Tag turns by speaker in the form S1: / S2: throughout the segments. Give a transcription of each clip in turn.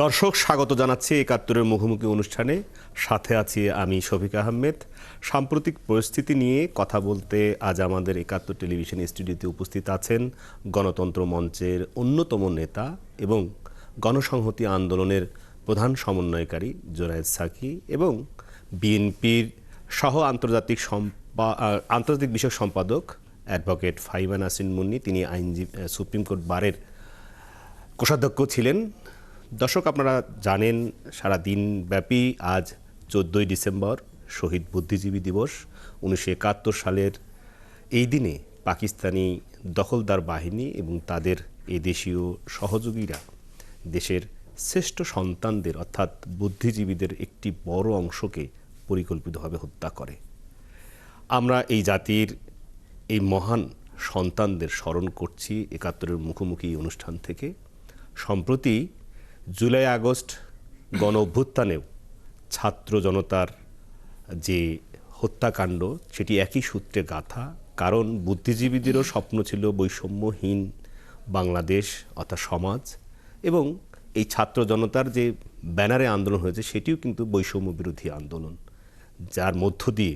S1: দর্শক স্বাগত জানাচ্ছি একাত্তরের মুখোমুখি অনুষ্ঠানে। সাথে আছি আমি শফিক আহমেদ। সাম্প্রতিক পরিস্থিতি নিয়ে কথা বলতে আজ আমাদের একাত্তর টেলিভিশন স্টুডিওতে উপস্থিত আছেন গণতন্ত্র মঞ্চের অন্যতম নেতা এবং গণসংহতি আন্দোলনের প্রধান সমন্বয়কারী জুনায়েদ সাকি এবং বিএনপির সহ আন্তর্জাতিক বিষয়ক সম্পাদক অ্যাডভোকেট ফাহিমা নাসরিন মুন্নি। তিনি সুপ্রিম কোর্ট বারের কোষাধ্যক্ষ ছিলেন। দর্শক, আপনারা জানেন সারা দিনব্যাপী আজ 14ই ডিসেম্বর শহীদ বুদ্ধিজীবী দিবস। 1971 সালের এই দিনে পাকিস্তানি দখলদার বাহিনী এবং তাদের এদেশীয় সহযোগীরা দেশের শ্রেষ্ঠ সন্তানদের অর্থাৎ বুদ্ধিজীবীদের একটি বড় অংশকে পরিকল্পিতভাবে হত্যা করে। আমরা এই জাতির এই মহান সন্তানদের স্মরণ করছি একাত্তরের মুখোমুখি অনুষ্ঠান থেকে। সম্প্রতি জুলাই আগস্ট গণ অভ্যুত্থানেও ছাত্র জনতার যে হত্যাকাণ্ড সেটি একই সূত্রে গাঁথা। কারণ বুদ্ধিজীবীদেরও স্বপ্ন ছিল বৈষম্যহীন বাংলাদেশ অর্থাৎ সমাজ, এবং এই ছাত্র জনতার যে ব্যানারে আন্দোলন হয়েছে সেটিও কিন্তু বৈষম্য বিরোধী আন্দোলন, যার মধ্য দিয়ে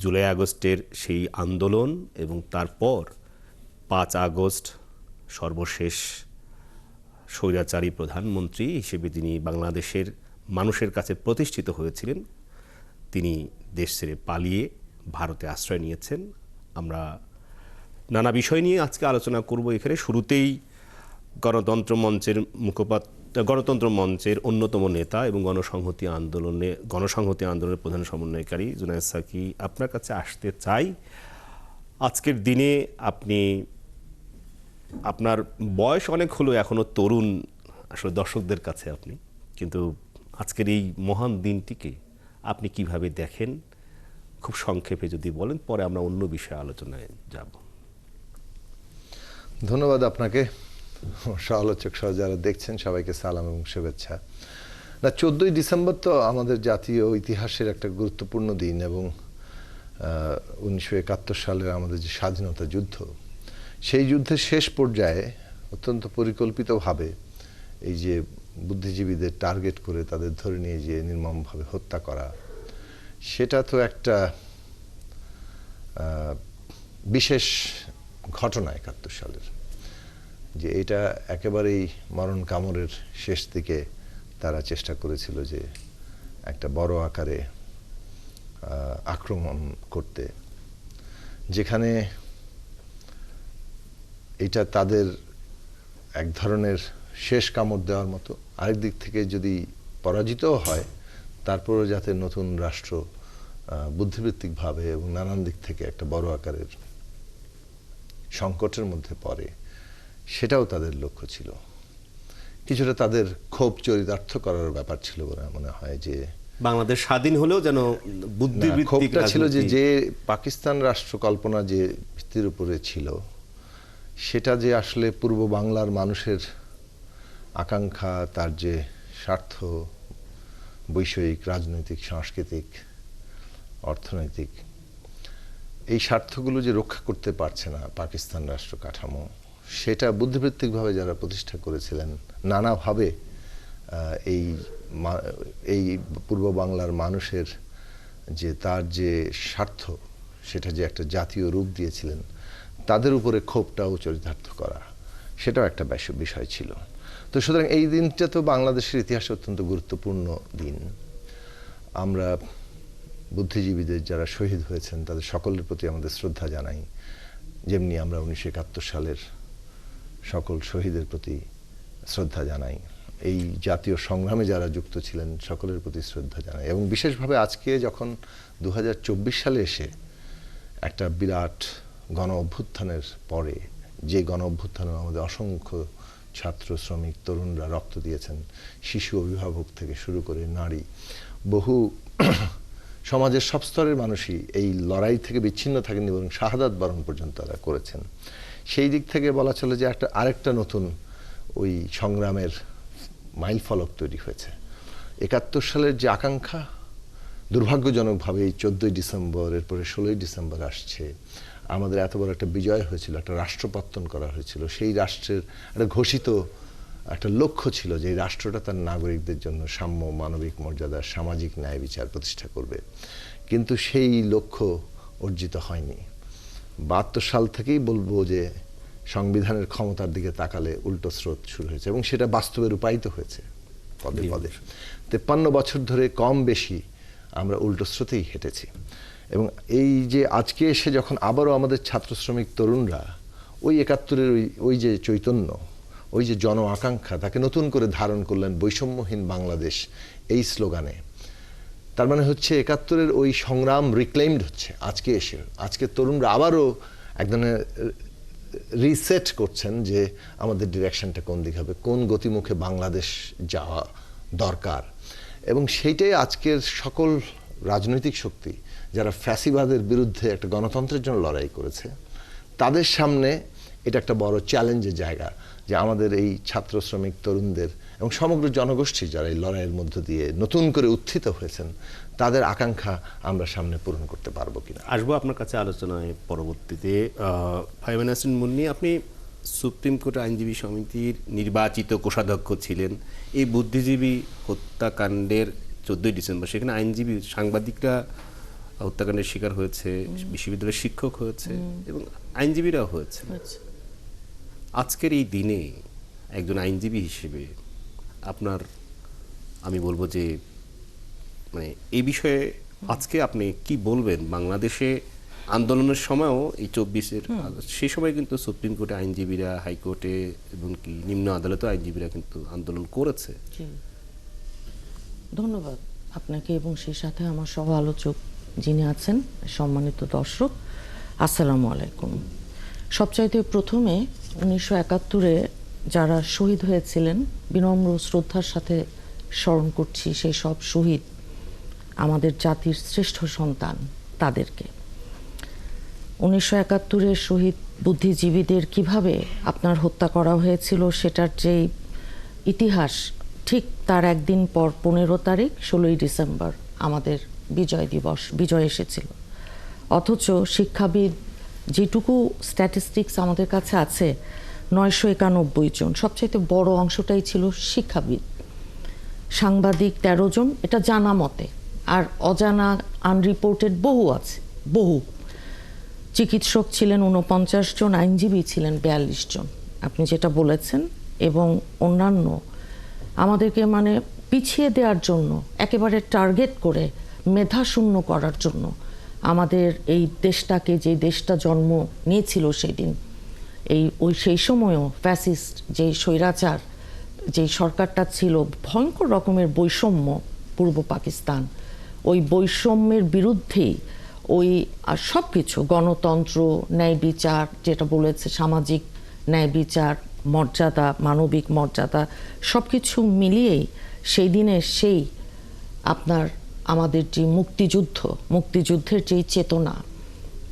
S1: জুলাই আগস্টের সেই আন্দোলন এবং তারপর 5 আগস্ট সর্বশেষ স্বৈরাচারী প্রধানমন্ত্রী হিসেবে তিনি বাংলাদেশের মানুষের কাছে প্রতিষ্ঠিত হয়েছিলেন। তিনি দেশ ছেড়ে পালিয়ে ভারতে আশ্রয় নিয়েছেন। আমরা নানা বিষয় নিয়ে আজকে আলোচনা করব। এখানে শুরুতেই গণতন্ত্র মঞ্চের অন্যতম নেতা এবং গণসংহতি আন্দোলনের প্রধান সমন্বয়কারী জুনায়েদ সাকি, আপনার কাছে আসতে চাই। আজকের দিনে আপনার বয়স অনেক হলো, এখনো তরুণ আসলে দর্শকদের কাছে আপনি, কিন্তু আজকের এই মহান দিনটিকে আপনি কিভাবে দেখেন খুব সংক্ষেপে যদি বলেন, পরে আমরা অন্য বিষয়ে আলোচনায় যাব।
S2: ধন্যবাদ আপনাকে, সহ-আলোচক সহ যারা দেখছেন সবাইকে সালাম এবং শুভেচ্ছা। 14ই ডিসেম্বর তো আমাদের জাতীয় ইতিহাসের একটা গুরুত্বপূর্ণ দিন এবং 1971 সালের আমাদের যে স্বাধীনতা যুদ্ধ, সেই যুদ্ধের শেষ পর্যায়ে অত্যন্ত পরিকল্পিতভাবে এই যে বুদ্ধিজীবীদের টার্গেট করে তাদের ধরে নিয়ে যে নির্মমভাবে হত্যা করা, সেটা তো একটা বিশেষ ঘটনা 71 সালের। যে এটা একেবারেই মরণ কামড়ের শেষ দিকে তারা চেষ্টা করেছিল যে একটা বড় আকারে আক্রমণ করতে, যেখানে এটা তাদের এক ধরনের শেষ কামড় দেওয়ার মতো। আরেক দিক থেকে যদি পরাজিতও হয়, তারপরেও যাতে নতুন রাষ্ট্র বুদ্ধিবৃত্তিকভাবে এবং নানান দিক থেকে একটা বড় আকারের সংকটের মধ্যে পড়ে, সেটাও তাদের লক্ষ্য ছিল। কিছুটা তাদের ক্ষোভ চরিতার্থ করার ব্যাপার ছিল বলে মনে হয়। যে
S1: বাংলাদেশ স্বাধীন হলেও যেন
S2: ক্ষোভটা ছিল যে পাকিস্তান রাষ্ট্র কল্পনা যে ভিত্তির উপরে ছিল, সেটা যে আসলে পূর্ব বাংলার মানুষের আকাঙ্ক্ষা, তার যে স্বার্থ, বৈষয়িক, রাজনৈতিক, সাংস্কৃতিক, অর্থনৈতিক, এই স্বার্থগুলো যে রক্ষা করতে পারছে না পাকিস্তান রাষ্ট্র কাঠামো, সেটা বুদ্ধিবৃত্তিকভাবে যারা প্রতিষ্ঠা করেছিলেন নানাভাবে এই পূর্ব বাংলার মানুষের যে তার যে স্বার্থ, সেটা যে একটা জাতীয় রূপ দিয়েছিলেন, তাদের উপরে ক্ষোভটাও চরিতার্থ করা, সেটাও একটা বিষয় ছিল। তো সুতরাং এই দিনটা তো বাংলাদেশের ইতিহাসে অত্যন্ত গুরুত্বপূর্ণ দিন। আমরা বুদ্ধিজীবীদের যারা শহীদ হয়েছেন তাদের সকলের প্রতি আমাদের শ্রদ্ধা জানাই, যেমনি আমরা 1971 সালের সকল শহীদের প্রতি শ্রদ্ধা জানাই। এই জাতীয় সংগ্রামে যারা যুক্ত ছিলেন সকলের প্রতি শ্রদ্ধা জানাই। এবং বিশেষভাবে আজকে যখন 2024 সালে এসে একটা বিরাট গণ অভ্যুত্থানের পরে, যে গণ অভ্যুত্থানে আমাদের অসংখ্য ছাত্র, শ্রমিক, তরুণরা রক্ত দিয়েছেন, শিশু, অভিভাবক থেকে শুরু করে নারী, বহু সমাজের সব স্তরের মানুষই এই লড়াই থেকে বিচ্ছিন্ন থাকেননি, বরং শাহাদাত বরণ পর্যন্ত তারা করেছেন। সেই দিক থেকে বলা চলে যে আরেকটা নতুন ওই সংগ্রামের মাইল ফলক তৈরি হয়েছে। 71 সালের যে আকাঙ্ক্ষা, দুর্ভাগ্যজনকভাবে এই 14ই ডিসেম্বর, এরপরে 16ই ডিসেম্বর আসছে, আমাদের এত বড় একটা বিজয় হয়েছিল, একটা রাষ্ট্র পত্তন করা হয়েছিল, সেই রাষ্ট্রের একটা ঘোষিত একটা লক্ষ্য ছিল যে এই রাষ্ট্রটা তার নাগরিকদের জন্য সাম্য, মানবিক মর্যাদা, সামাজিক ন্যায় বিচার প্রতিষ্ঠা করবে, কিন্তু সেই লক্ষ্য অর্জিত হয়নি। ৭২ সাল থেকেই বলবো যে সংবিধানের ক্ষমতার দিকে তাকালে উল্টো স্রোত শুরু হয়েছে এবং সেটা বাস্তবে রূপায়িত হয়েছে পদে পদে। ৫৩ বছর ধরে কম বেশি আমরা উল্টো স্রোতেই হেঁটেছি এবং এই যে আজকে এসে যখন আবারও আমাদের ছাত্র শ্রমিক তরুণরা ওই ৭১-এর ওই যে চৈতন্য, ওই যে জন আকাঙ্ক্ষা, তাকে নতুন করে ধারণ করলেন বৈষম্যহীন বাংলাদেশ এই স্লোগানে, তার মানে হচ্ছে ৭১-এর ওই সংগ্রাম রিক্লেইমড হচ্ছে আজকে এসে। আজকে তরুণরা আবারও এক ধরনের রিসেট করছেন যে আমাদের ডিরেকশনটা কোন দিকে হবে, কোন গতিমুখে বাংলাদেশ যাওয়া দরকার। এবং সেইটাই আজকের সকল রাজনৈতিক শক্তি যারা ফ্যাসিবাদের বিরুদ্ধে একটা গণতন্ত্রের জন্য লড়াই করেছে, তাদের সামনে এটা একটা বড় চ্যালেঞ্জের জায়গা যে আমাদের এই ছাত্র শ্রমিক তরুণদের এবং সমগ্র জনগোষ্ঠী যারা এই লড়াইয়ের মধ্য দিয়ে নতুন করে উত্থিত হয়েছেন, তাদের আকাঙ্ক্ষা আমরা সামনে পূরণ করতে পারবো কিনা।
S1: আসবো আপনার কাছে আলোচনায় পরবর্তীতে। ফাইমান হাসান মুন্নী, আপনি সুপ্রিম কোর্ট আইনজীবী সমিতির নির্বাচিত কোষাধ্যক্ষ ছিলেন। এই বুদ্ধিজীবী হত্যাকাণ্ডের 14ই ডিসেম্বর সেখানে আইনজীবী, সাংবাদিকরা হত্যাকাণ্ডের শিকার হয়েছে, বিশ্ববিদ্যালয়ের শিক্ষক হয়েছে এবং আইনজীবীরাও হয়েছে। আজকের এই দিনে একজন আইনজীবী হিসেবে আপনার, আমি বলবো যে মানে এই বিষয়ে আজকে আপনি কি বলবেন? বাংলাদেশে আন্দোলনের সময়ও এই 24-এর সেই সময় কিন্তু সুপ্রিম কোর্টে আইনজীবীরা, হাইকোর্টে এবং কি নিম্ন আদালতে আইনজীবীরা কিন্তু আন্দোলন করেছে।
S3: ধন্যবাদ আপনাকে এবং সেই সাথে আমার সহ আলোচক যিনি আছেন, সম্মানিত দর্শক, আসসালামু আলাইকুম। সবচাইতে প্রথমে 1971-এ যারা শহীদ হয়েছিলেন বিনম্র শ্রদ্ধার সাথে স্মরণ করছি সেই সব শহীদ, আমাদের জাতির শ্রেষ্ঠ সন্তান তাদেরকে। 1971-এর শহীদ বুদ্ধিজীবীদের কিভাবে আপনার হত্যা করা হয়েছিল সেটার যে ইতিহাস, ঠিক তার একদিন পর 15 তারিখ 16ই ডিসেম্বর আমাদের বিজয় দিবস, বিজয় এসেছিল। অথচ শিক্ষাবিদ যেটুকু স্ট্যাটিস্টিক্স আমাদের কাছে আছে, 991 জন, সবচাইতে বড় অংশটাই ছিল শিক্ষাবিদ। সাংবাদিক 13 জন, এটা জানা মতে, আর অজানা আনরিপোর্টেড বহু আছে, বহু। চিকিৎসক ছিলেন 49 জন, আইনজীবী ছিলেন 42 জন, আপনি যেটা বলেছেন, এবং অন্যান্য আমাদেরকে মানে পিছিয়ে দেওয়ার জন্য, একেবারে টার্গেট করে মেধাশূন্য করার জন্য আমাদের এই দেশটাকে, যে দেশটা জন্ম নিয়েছিল সেই দিন, সেই সময়ও ফ্যাসিস্ট যে স্বৈরাচার যে সরকারটা ছিল, ভয়ঙ্কর রকমের বৈষম্য পূর্ব পাকিস্তান, ওই বৈষম্যের বিরুদ্ধেই ওই আর সব কিছু, গণতন্ত্র, ন্যায় বিচার, যেটা বলেছে সামাজিক ন্যায় বিচার, মর্যাদা, মানবিক মর্যাদা, সব কিছু মিলিয়েই সেই দিনে সেই আপনার আমাদের যে মুক্তিযুদ্ধের যেই চেতনা,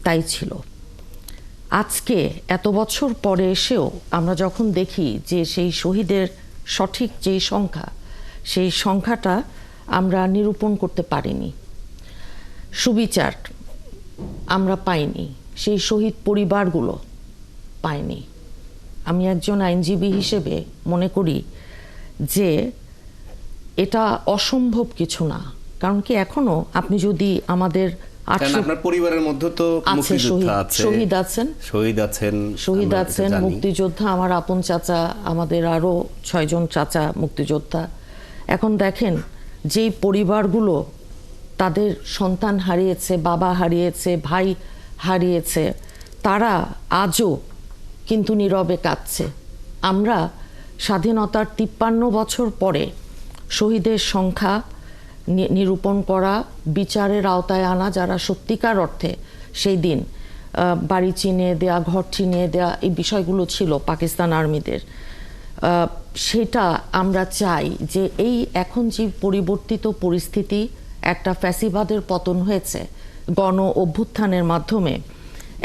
S3: তাই ছিল। আজকে এত বছর পরে এসেও আমরা যখন দেখি যে সেই শহীদের সঠিক যেই সংখ্যা, সেই সংখ্যাটা আমরা নিরূপণ করতে পারিনি, সুবিচার আমরা পাইনি, সেই শহীদ পরিবারগুলো পায়নি। আমি একজন আইনজীবী হিসেবে মনে করি যে এটা অসম্ভব কিছু না। কারণ কি, এখনো আপনি যদি আমাদের
S1: আপনার পরিবারের মধ্যে তো মুক্তিযোদ্ধা আছে, শহীদ আছেন
S3: মুক্তিযোদ্ধা, আমার আপন চাচা, আমাদের আরো 6 জন চাচা মুক্তিযোদ্ধা। এখন দেখেন যেই পরিবারগুলো তাদের সন্তান হারিয়েছে, বাবা হারিয়েছে, ভাই হারিয়েছে, তারা আজও কিন্তু নীরবে কাঁদছে। আমরা স্বাধীনতার 53 বছর পরে শহীদের সংখ্যা নিরূপণ করা, বিচারের আওতায় আনা, যারা সত্যিকার অর্থে সেই দিন বাড়ি চিনিয়ে দেয়া, ঘর চিনিয়ে দেয়া, এই বিষয়গুলো ছিল পাকিস্তান আর্মিদের, সেটা আমরা চাই যে এই এখন যে পরিবর্তিত পরিস্থিতি, একটা ফ্যাসিবাদের পতন হয়েছে গণ অভ্যুত্থানের মাধ্যমে,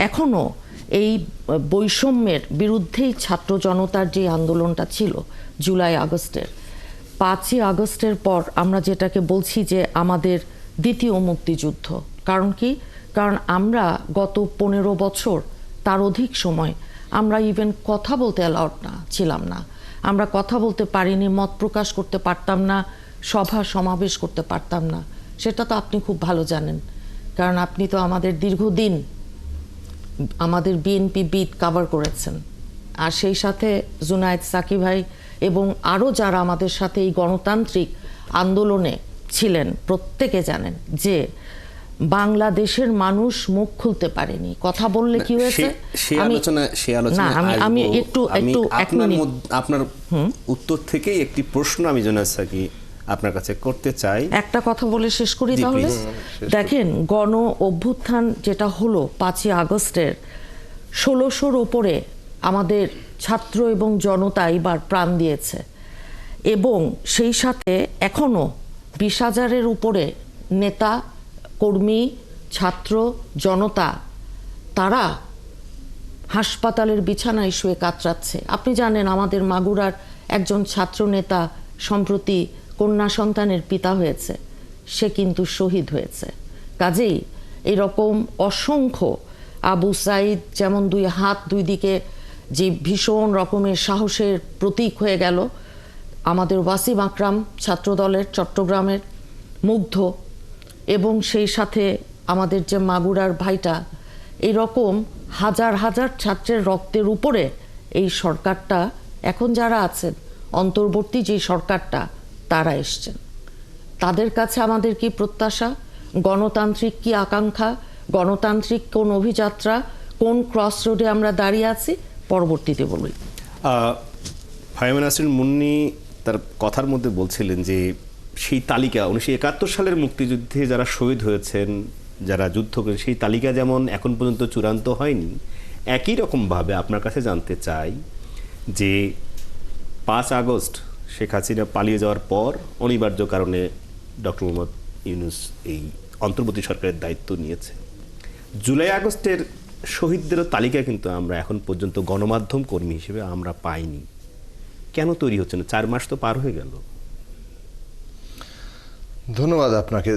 S3: এখনও এই বৈষম্যের বিরুদ্ধেই ছাত্র জনতার যে আন্দোলনটা ছিল জুলাই আগস্টের, 5ই আগস্টের পর আমরা যেটাকে বলছি যে আমাদের দ্বিতীয় মুক্তিযুদ্ধ। কারণ কি, কারণ আমরা গত 15 বছর, তার অধিক সময় আমরা ইভেন কথা বলতে অ্যালাউড ছিলাম না। আমরা কথা বলতে পারিনি, মত প্রকাশ করতে পারতাম না, সভা সমাবেশ করতে পারতাম না, সেটা তো আপনি খুব ভালো জানেন, কারণ আপনি তো আমাদের দীর্ঘদিন আমাদের বিএনপি বিট কভার করেছেন। আর সেই সাথে জুনায়েদ সাকি ভাই এবং আরও যারা আমাদের সাথে এই গণতান্ত্রিক আন্দোলনে ছিলেন প্রত্যেকে জানেন যে বাংলাদেশের মানুষ মুখ খুলতে পারেনি। কথা বললে কি হয়েছে, আমি একটু এক মিনিট
S1: আপনার উত্তর থেকে একটি প্রশ্ন আমি জুনায়েদ সাকি আপনার কাছে করতে চাই।
S3: একটা কথা বলে শেষ করি তাহলে। দেখেন, গণ অভ্যুত্থান যেটা হলো 5ই আগস্টের, 1600-র উপরে আমাদের ছাত্র এবং জনতা এবার প্রাণ দিয়েছে, এবং সেই সাথে এখনো 20,000-এর উপরে নেতা কর্মী, ছাত্র জনতা তারা হাসপাতালের বিছানায় শুয়ে কাতরাচ্ছে। আপনি জানেন আমাদের মাগুরার একজন ছাত্র নেতা সম্প্রতি কন্যা সন্তানের পিতা হয়েছে, সে কিন্তু শহীদ হয়েছে। কাজেই এরকম অসংখ্য, আবু সাইদ যেমন 2 হাত 2 দিকে যে ভীষণ রকমের সাহসের প্রতীক হয়ে গেল, আমাদের ওয়াসিম আকরাম ছাত্রদলের চট্টগ্রামের মুগ্ধ, এবং সেই সাথে আমাদের যে মাগুরার ভাইটা, এরকম হাজার হাজার ছাত্রের রক্তের উপরে এই সরকারটা, এখন যারা আছেন অন্তর্বর্তী যে সরকারটা, তারা এসছেন। তাদের কাছে আমাদের কি প্রত্যাশা, গণতান্ত্রিক কি আকাঙ্ক্ষা, গণতান্ত্রিক কোন অভিযাত্রা, কোন ক্রস রোডে আমরা দাঁড়িয়ে আছি, পরবর্তীতে বলি।
S1: ফাহিমা নাসরিন মুন্নী তার কথার মধ্যে বলছিলেন যে সেই তালিকা 1971 সালের মুক্তিযুদ্ধে যারা শহীদ হয়েছেন, যারা যুদ্ধ করেন, সেই তালিকা যেমন এখন পর্যন্ত চূড়ান্ত হয়নি, একই রকমভাবে আপনার কাছে জানতে চাই যে 5 আগস্ট শেখ হাসিনা পালিয়ে যাওয়ার পর অনিবার্য কারণে ডক্টর মোহাম্মদ ইউনূস এই অন্তর্বর্তী সরকারের দায়িত্ব নিয়েছে। জুলাই আগস্টের শহীদদেরও তালিকা কিন্তু আমরা এখন পর্যন্ত গণমাধ্যম কর্মী হিসেবে আমরা পাইনি। কেন তৈরি হচ্ছে না? 4 মাস তো পার হয়ে গেল।
S2: ধন্যবাদ আপনাকে।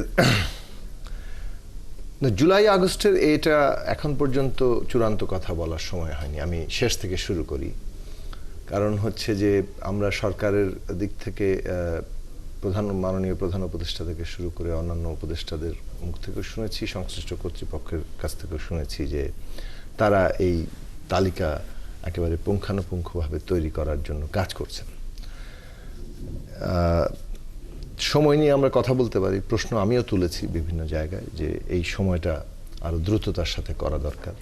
S2: জুলাই আগস্টের এটা এখন পর্যন্ত চূড়ান্ত কথা বলার সময় হয়নি। আমি শেষ থেকে শুরু করি। কারণ হচ্ছে যে আমরা সরকারের দিক থেকে মাননীয় প্রধান উপদেষ্টা থেকে শুরু করে অন্যান্য উপদেষ্টাদের মুখ থেকে শুনেছি, সংশ্লিষ্ট কর্তৃপক্ষের কাছ থেকে শুনেছি যে তারা এই তালিকা একেবারে পুঙ্খানুপুঙ্খভাবে তৈরি করার জন্য কাজ করছেন। সময় নিয়ে আমরা কথা বলতে পারি, প্রশ্ন আমিও তুলেছি বিভিন্ন জায়গায় যে এই সময়টা আরো দ্রুততার সাথে করা দরকার,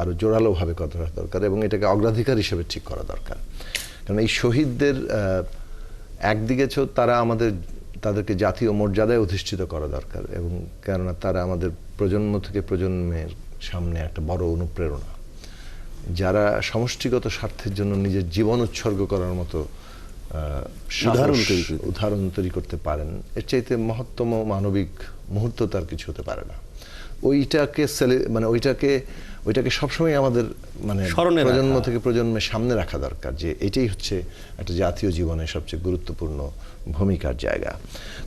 S2: আরো জোরালোভাবে করা দরকার, এবং এটাকে অগ্রাধিকার হিসেবে ঠিক করা দরকার। কারণ এই শহীদদের একদিকে তারা তাদেরকে জাতীয় মর্যাদায় অধিষ্ঠিত করা দরকার, এবং কেননা তারা আমাদের প্রজন্ম থেকে প্রজন্মের সামনে একটা বড় অনুপ্রেরণা, যারা সমষ্টিগত স্বার্থের জন্য নিজের জীবন উৎসর্গ করার মতো উদাহরণ তৈরি করতে পারেন। এর চাইতে মহত্তম মানবিক মুহূর্ত তার কিছু হতে পারে না। ওইটাকে সবসময় আমাদের প্রজন্ম থেকে প্রজন্মের সামনে রাখা দরকার, যে এটাই হচ্ছে একটা জাতীয় জীবনের সবচেয়ে গুরুত্বপূর্ণ ভূমিকার জায়গা।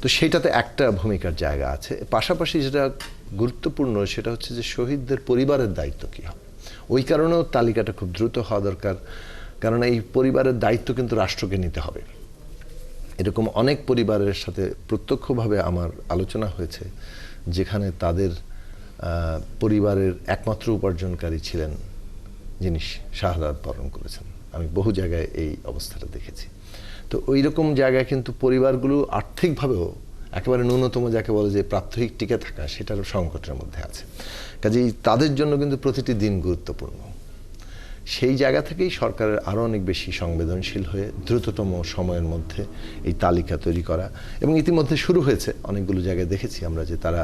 S2: তো সেটাতে একটা ভূমিকার জায়গা আছে। পাশাপাশি যেটা গুরুত্বপূর্ণ সেটা হচ্ছে যে শহীদদের পরিবারের দায়িত্ব কী হবে। ওই কারণেও তালিকাটা খুব দ্রুত হওয়া দরকার, কারণ এই পরিবারের দায়িত্ব কিন্তু রাষ্ট্রকে নিতে হবে। এরকম অনেক পরিবারের সাথে প্রত্যক্ষভাবে আমার আলোচনা হয়েছে, যেখানে তাদের পরিবারের একমাত্র উপার্জনকারী ছিলেন যিনি শাহাদাত বরণ করেছেন। আমি বহু জায়গায় এই অবস্থাটা দেখেছি। তো ওই রকম জায়গায় কিন্তু পরিবারগুলো আর্থিকভাবেও একেবারে ন্যূনতম যাকে বলে যে প্রাত্যহিক টিকে থাকা, সেটার সংকটের মধ্যে আছে। কাজেই তাদের জন্য কিন্তু প্রতিটি দিন গুরুত্বপূর্ণ। সেই জায়গা থেকেই সরকারের আরও অনেক বেশি সংবেদনশীল হয়ে দ্রুততম সময়ের মধ্যে এই তালিকা তৈরি করা, এবং ইতিমধ্যে শুরু হয়েছে। অনেকগুলো জায়গায় দেখেছি আমরা যে তারা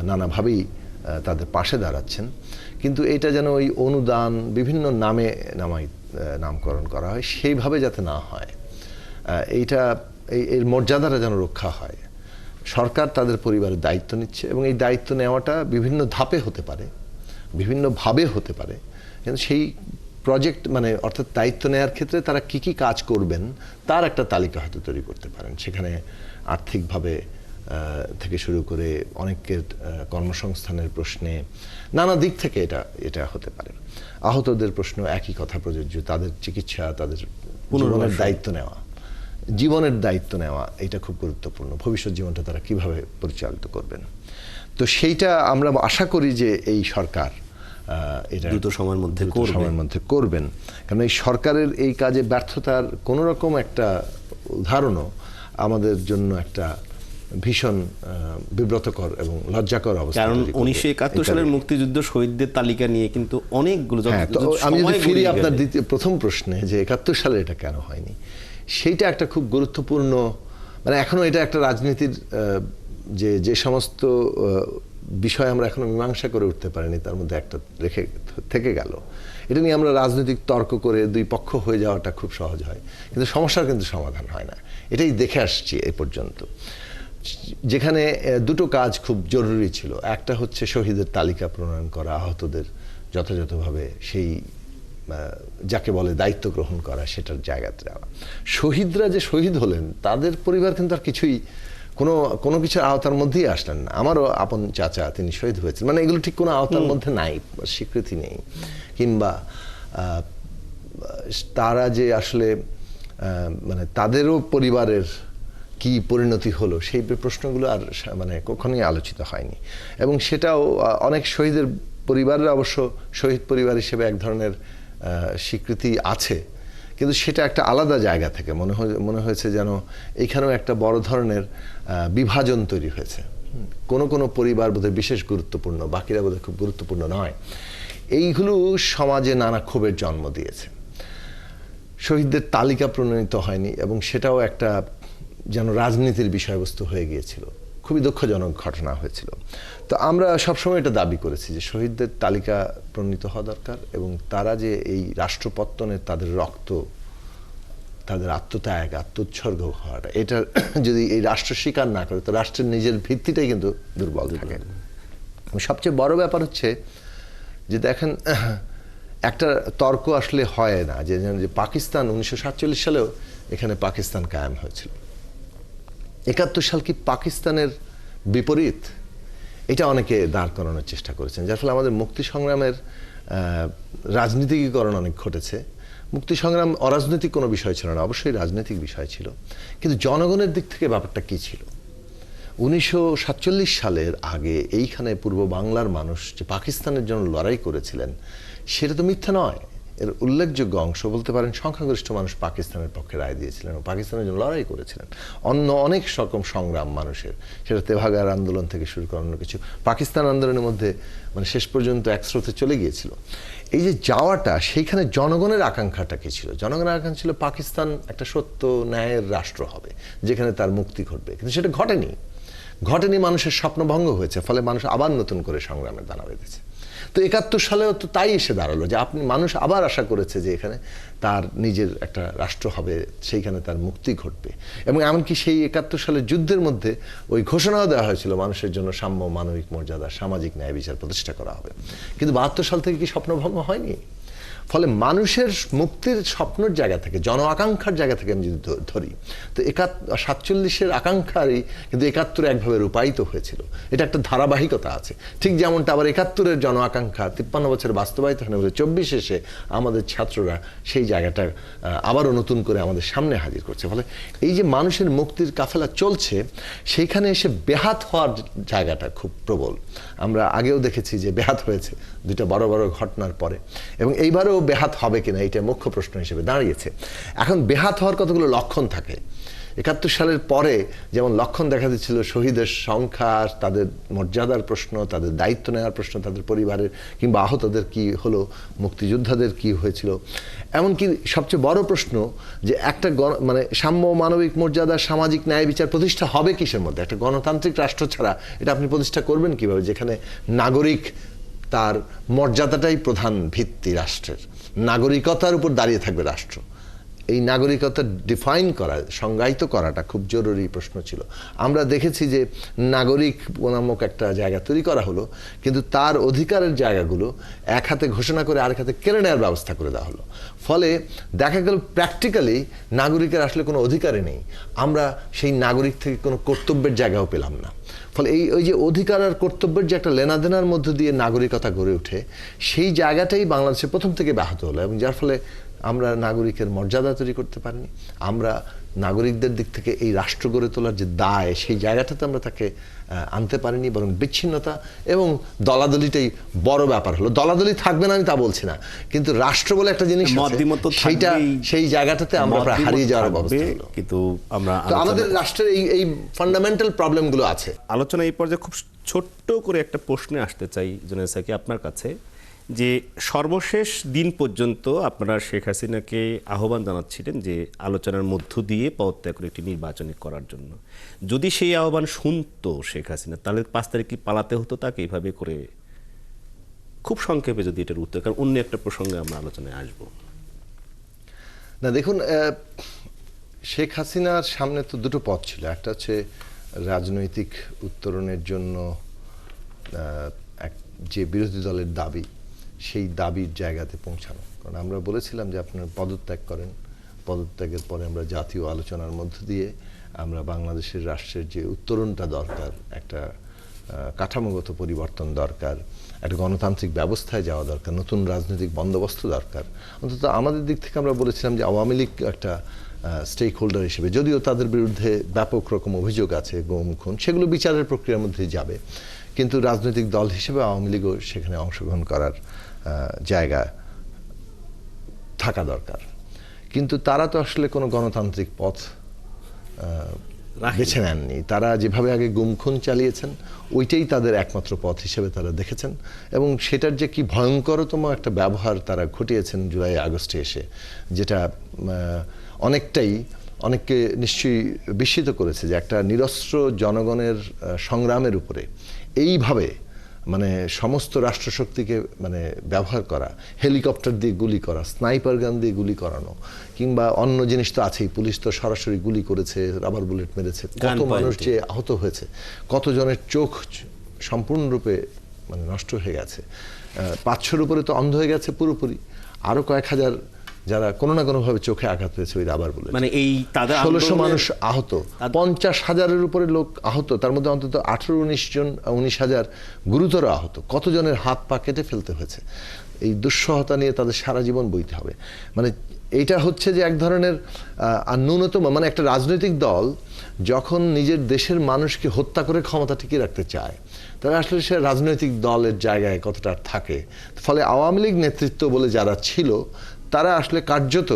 S2: নানাভাবেই তাদের পাশে দাঁড়াচ্ছেন, কিন্তু এটা যেন ওই অনুদান বিভিন্ন নামকরণ করা হয়, সেইভাবে যাতে না হয়, এর মর্যাদাটা যেন রক্ষা হয়। সরকার তাদের পরিবারের দায়িত্ব নিচ্ছে, এবং এই দায়িত্ব নেওয়াটা বিভিন্ন ধাপে হতে পারে, বিভিন্নভাবে হতে পারে, কিন্তু সেই প্রজেক্ট অর্থাৎ দায়িত্ব নেওয়ার ক্ষেত্রে তারা কি কি কাজ করবেন তার একটা তালিকা হয়তো তৈরি করতে পারেন। সেখানে আর্থিকভাবে থেকে শুরু করে অনেকের কর্মসংস্থানের প্রশ্নে নানা দিক থেকে এটা হতে পারে। আহতদের প্রশ্ন একই কথা প্রযোজ্য, তাদের চিকিৎসা, তাদের জীবনের দায়িত্ব নেওয়া, এটা খুব গুরুত্বপূর্ণ। ভবিষ্যৎ জীবনটা তারা কিভাবে পরিচালিত করবেন, তো সেইটা আমরা আশা করি যে এই সরকার এটা
S1: দ্রুত সময়ের মধ্যে
S2: করবেন। কারণ এই সরকারের এই কাজে ব্যর্থতার কোনো রকম একটা উদাহরণও আমাদের জন্য একটা ভীষণ বিব্রতকর এবং লজ্জাকর অবস্থা।
S1: কারণ 1971 সালের মুক্তিযুদ্ধ শহীদদের তালিকা নিয়ে কিন্তু অনেকগুলো,
S2: আমি যদি ফিরি আপনার প্রথম প্রশ্নে যে 71 সালে এটা কেন হয়নি, সেইটা একটা খুব গুরুত্বপূর্ণ, মানে এখনো এটা একটা রাজনীতির যে সমস্ত বিষয় আমরা এখনো মীমাংসা করে উঠতে পারিনি, তার মধ্যে একটা থেকে গেল। এটা নিয়ে আমরা রাজনৈতিক তর্ক করে দুই পক্ষ হয়ে যাওয়াটা খুব সহজ হয়, কিন্তু সমস্যার কিন্তু সমাধান হয় না। এটাই দেখে আসছি এই পর্যন্ত, যেখানে দুটো কাজ খুব জরুরি ছিল। একটা হচ্ছে শহীদের তালিকা প্রণয়ন করা, আহতদের যথাযথভাবে সেই যাকে বলে দায়িত্ব গ্রহণ করা, সেটার জায়গাতে যাওয়া। শহীদরা যে শহীদ হলেন তাদের পরিবার কিন্তু আর কিছুই কোনো কিছুর আওতার মধ্যেই আসলেন না। আমারও আপন চাচা তিনি শহীদ হয়েছেন, মানে এগুলো ঠিক কোনো আওতার মধ্যে নাই, স্বীকৃতি নেই, কিংবা তারা যে আসলে মানে তাদেরও পরিবারের কি পরিণতি হলো সেই প্রশ্নগুলো আর মানে কখনোই আলোচিত হয়নি। এবং সেটাও অনেক শহীদের পরিবারের অবশ্য শহীদ পরিবার হিসেবে এক ধরনের স্বীকৃতি আছে, কিন্তু সেটা একটা আলাদা জায়গা থেকে মনে হয়েছে যেন এইখানেও একটা বড় ধরনের বিভাজন তৈরি হয়েছে। কোনো পরিবার বোধহয় বিশেষ গুরুত্বপূর্ণ, বাকিরা বোধহয় খুব গুরুত্বপূর্ণ নয়। এইগুলো সমাজে নানা ক্ষোভের জন্ম দিয়েছে। শহীদদের তালিকা প্রণয়িত হয়নি এবং সেটাও একটা যেন রাজনীতির বিষয়বস্তু হয়ে গিয়েছিল। খুবই দুঃখজনক ঘটনা হয়েছিল। তো আমরা সবসময় এটা দাবি করেছি যে শহীদদের তালিকা প্রণীত হওয়া দরকার, এবং তারা যে এই রাষ্ট্রপত্তনে তাদের রক্ত, তাদের আত্মত্যাগ, আত্মোৎসর্গ হওয়াটা, এটা যদি এই রাষ্ট্র স্বীকার না করে তো রাষ্ট্রের নিজের ভিত্তিটাই কিন্তু দুর্বল থাকে। সবচেয়ে বড় ব্যাপার হচ্ছে যে দেখেন, একটা তর্ক আসলে হয় না যে পাকিস্তান 1947 সালেও এখানে পাকিস্তান কায়েম হয়েছিল। 71 সাল কি পাকিস্তানের বিপরীত? এটা অনেকে দাঁড় করানোর চেষ্টা করেছেন, যার ফলে আমাদের মুক্তি সংগ্রামের রাজনীতিকীকরণ অনেক ঘটেছে। মুক্তি সংগ্রাম অরাজনৈতিক কোনো বিষয় ছিল না, অবশ্যই রাজনৈতিক বিষয় ছিল, কিন্তু জনগণের দিক থেকে ব্যাপারটা কি ছিল? 1947 সালের আগে এইখানে পূর্ব বাংলার মানুষ যে পাকিস্তানের জন্য লড়াই করেছিলেন সেটা তো মিথ্যা নয়। এর উল্লেখযোগ্য অংশ বলতে পারেন সংখ্যাগরিষ্ঠ মানুষ পাকিস্তানের পক্ষে রায় দিয়েছিলেন ও পাকিস্তানের জন্য লড়াই করেছিলেন। অন্য অনেক রকম সংগ্রাম মানুষের, সেটা তেভাগার আন্দোলন থেকে শুরু করে অন্য কিছু, পাকিস্তান আন্দোলনের মধ্যে মানে শেষ পর্যন্ত এক স্রোতে চলে গিয়েছিল। এই যে যাওয়াটা, সেইখানে জনগণের আকাঙ্ক্ষাটা কি ছিল? জনগণের আকাঙ্ক্ষা ছিল পাকিস্তান একটা সত্য ন্যায়ের রাষ্ট্র হবে, যেখানে তার মুক্তি ঘটবে, কিন্তু সেটা ঘটেনি। মানুষের স্বপ্নভঙ্গ হয়েছে, ফলে মানুষ আবার নতুন করে সংগ্রামের দানা বেঁধেছে। তো 71 সালেও তো তাই এসে দাঁড়ালো যে মানুষ আবার আশা করেছে যে এখানে তার নিজের একটা রাষ্ট্র হবে, সেইখানে তার মুক্তি ঘটবে। এবং এমনকি সেই 71 সালের যুদ্ধের মধ্যে ওই ঘোষণাও দেওয়া হয়েছিল মানুষের জন্য সাম্য, মানবিক মর্যাদা, সামাজিক ন্যায় বিচার প্রতিষ্ঠা করা হবে। কিন্তু 72 সাল থেকে কি স্বপ্নভঙ্গ হয়নি? ফলে মানুষের মুক্তির স্বপ্নের জায়গা থেকে, জন আকাঙ্ক্ষার জায়গা থেকে আমি যদি ধরি, তো 47-এর আকাঙ্ক্ষারই কিন্তু 71 একভাবে রূপায়িত হয়েছিল। এটা একটা ধারাবাহিকতা আছে। ঠিক যেমনটা আবার 71-এর জন আকাঙ্ক্ষা 53 বছর বাস্তবায়িত হয় না, 24 এসে আমাদের ছাত্ররা সেই জায়গাটা আবারও নতুন করে আমাদের সামনে হাজির করছে। ফলে এই যে মানুষের মুক্তির কাফেলা চলছে, সেইখানে এসে বেহাত হওয়ার জায়গাটা খুব প্রবল। আমরা আগেও দেখেছি যে বেহাত হয়েছে দুইটা বড় বড় ঘটনার পরে, এবং এইবারও বেহাত হবে কিনা এটা মুখ্য প্রশ্ন হিসেবে দাঁড়িয়েছে। এখন বেহাত হওয়ার কতগুলো লক্ষণ থাকে। 71 সালের পরে যেমন লক্ষণ দেখা দিচ্ছিল শহীদের সংখ্যা, তাদের মর্যাদার প্রশ্ন, তাদের দায়িত্ব নেওয়ার প্রশ্ন, তাদের পরিবারের কিংবা আহতদের কি হলো, মুক্তিযোদ্ধাদের কি হয়েছিল। এমনকি সবচেয়ে বড় প্রশ্ন যে একটা মানে সাম্য, মানবিক মর্যাদা, সামাজিক ন্যায় বিচার প্রতিষ্ঠা হবে কিসের মধ্যে? একটা গণতান্ত্রিক রাষ্ট্র ছাড়া এটা আপনি প্রতিষ্ঠা করবেন কিভাবে, যেখানে নাগরিক তার মর্যাদাটাই প্রধান ভিত্তি রাষ্ট্রের, নাগরিকতার উপর দাঁড়িয়ে থাকবে রাষ্ট্র। এই নাগরিকতা ডিফাইন করা, সংজ্ঞায়িত করাটা খুব জরুরি প্রশ্ন ছিল। আমরা দেখেছি যে নাগরিক নামক একটা জায়গা তৈরি করা হলো, কিন্তু তার অধিকারের জায়গাগুলো এক হাতে ঘোষণা করে আরেক হাতে কেড়ে নেওয়ার ব্যবস্থা করে দেওয়া হলো। ফলে দেখা গেল প্র্যাকটিক্যালি নাগরিকের আসলে কোনো অধিকারই নেই। আমরা সেই নাগরিক থেকে কোনো কর্তব্যের জায়গাও পেলাম না। ফলে ওই যে অধিকার আর কর্তব্যের যে একটা লেনাদেনার মধ্য দিয়ে নাগরিকতা গড়ে ওঠে, সেই জায়গাটাই বাংলাদেশে প্রথম থেকে ব্যাহত হলো, এবং যার ফলে আমরা নাগরিকের মর্যাদা তৈরি করতে পারিনি, আমরা নাগরিকদের দিক থেকে এই রাষ্ট্র গড়ে তোলার যে দায় সেই জায়গাটাতে আমরা তাকে আনতে পারিনি, বরং বিচ্ছিন্নতা এবং দলাদলিটাই বড় ব্যাপার হলো। দলাদলি থাকবে না আমি তা বলছি না, কিন্তু রাষ্ট্র বলে একটা জিনিস আছে, সেইটা সেই জায়গাটাতে আমরা প্রায় হারিয়ে যাওয়ার অবস্থা হলো।
S1: কিন্তু আমরা
S2: তো আমাদের রাষ্ট্রের এই ফান্ডামেন্টাল প্রবলেমগুলো আছে।
S1: আলোচনা এই পর্যায়ে খুব ছোট্ট করে একটা প্রশ্নে আসতে চাই জুনায়েদ সাকি আপনার কাছে, যে সর্বশেষ দিন পর্যন্ত আপনারা শেখ হাসিনাকে আহ্বান জানাচ্ছিলেন যে আলোচনার মধ্য দিয়ে পদত্যাগ করে একটি নির্বাচনী করার জন্য। যদি সেই আহ্বান শুনতো শেখ হাসিনা, তাহলে 5 তারিখ কি পালাতে হতো তাকে এইভাবে করে? খুব সংক্ষেপে যদি এটার উত্তর, কারণ অন্য একটা প্রসঙ্গে আমরা আলোচনায় আসব।
S2: না দেখুন, শেখ হাসিনার সামনে তো দুটো পথ ছিল। একটা হচ্ছে রাজনৈতিক উত্তরণের জন্য যে বিরোধী দলের দাবি, সেই দাবির জায়গাতে পৌঁছানো। কারণ আমরা বলেছিলাম যে আপনারা পদত্যাগ করেন, পদত্যাগের পরে আমরা জাতীয় আলোচনার মধ্য দিয়ে আমরা বাংলাদেশের রাষ্ট্রের যে উত্তরণটা দরকার, একটা কাঠামোগত পরিবর্তন দরকার, একটা গণতান্ত্রিক ব্যবস্থায় যাওয়া দরকার, নতুন রাজনৈতিক বন্দোবস্ত দরকার। অন্তত আমাদের দিক থেকে আমরা বলেছিলাম যে আওয়ামী লীগ একটা স্টেক হোল্ডার হিসেবে, যদিও তাদের বিরুদ্ধে ব্যাপক রকম অভিযোগ আছে, গুম খুন, সেগুলো বিচারের প্রক্রিয়ার মধ্যে যাবে, কিন্তু রাজনৈতিক দল হিসেবে আওয়ামী লীগও সেখানে অংশগ্রহণ করার জায়গা থাকা দরকার। কিন্তু তারা তো আসলে কোনো গণতান্ত্রিক পথ বেছে নেননি। তারা যেভাবে আগে গুম খুন চালিয়েছেন, ওইটাই তাদের একমাত্র পথ হিসেবে তারা দেখেছেন, এবং সেটার যে কি ভয়ঙ্করতম একটা ব্যবহার তারা ঘটিয়েছেন জুলাই আগস্টে এসে, যেটা অনেককে নিশ্চয়ই বিস্মিত করেছে, যে একটা নিরস্ত্র জনগণের সংগ্রামের উপরে এইভাবে মানে সমস্ত রাষ্ট্রশক্তিকে মানে ব্যবহার করা, হেলিকপ্টার দিয়ে গুলি করা, স্নাইপার গান দিয়ে গুলি করানো, কিংবা অন্য জিনিস তো আছেই, পুলিশ তো সরাসরি গুলি করেছে, রাবার বুলেট মেরেছে, কত মানুষ যে আহত হয়েছে, কতজনের চোখ সম্পূর্ণরূপে মানে নষ্ট হয়ে গেছে, 500-র উপরে তো অন্ধ হয়ে গেছে পুরোপুরি, আরো কয়েক হাজার যারা কোনো না কোনোভাবে চোখে আঘাত হয়েছে ওই রাবার বুলেট,
S1: মানে এই
S2: 1600 মানুষ আহত, 50,000-এর উপরে লোক আহত, তার মধ্যে অন্তত 19,000 গুরুতর আহত, কতজনের হাত পা কেটে ফেলতে হয়েছে। এই দুঃসহতা নিয়ে তাদের সারা জীবন বইতে হবে। মানে এইটা হচ্ছে যে এক ধরনের আর ন্যূনতম, মানে একটা রাজনৈতিক দল যখন নিজের দেশের মানুষকে হত্যা করে ক্ষমতা টিকিয়ে রাখতে চায়, তাহলে আসলে সে রাজনৈতিক দলের জায়গায় কতটা থাকে। ফলে আওয়ামী লীগ নেতৃত্ব বলে যারা ছিল, তারা আসলে কার্যত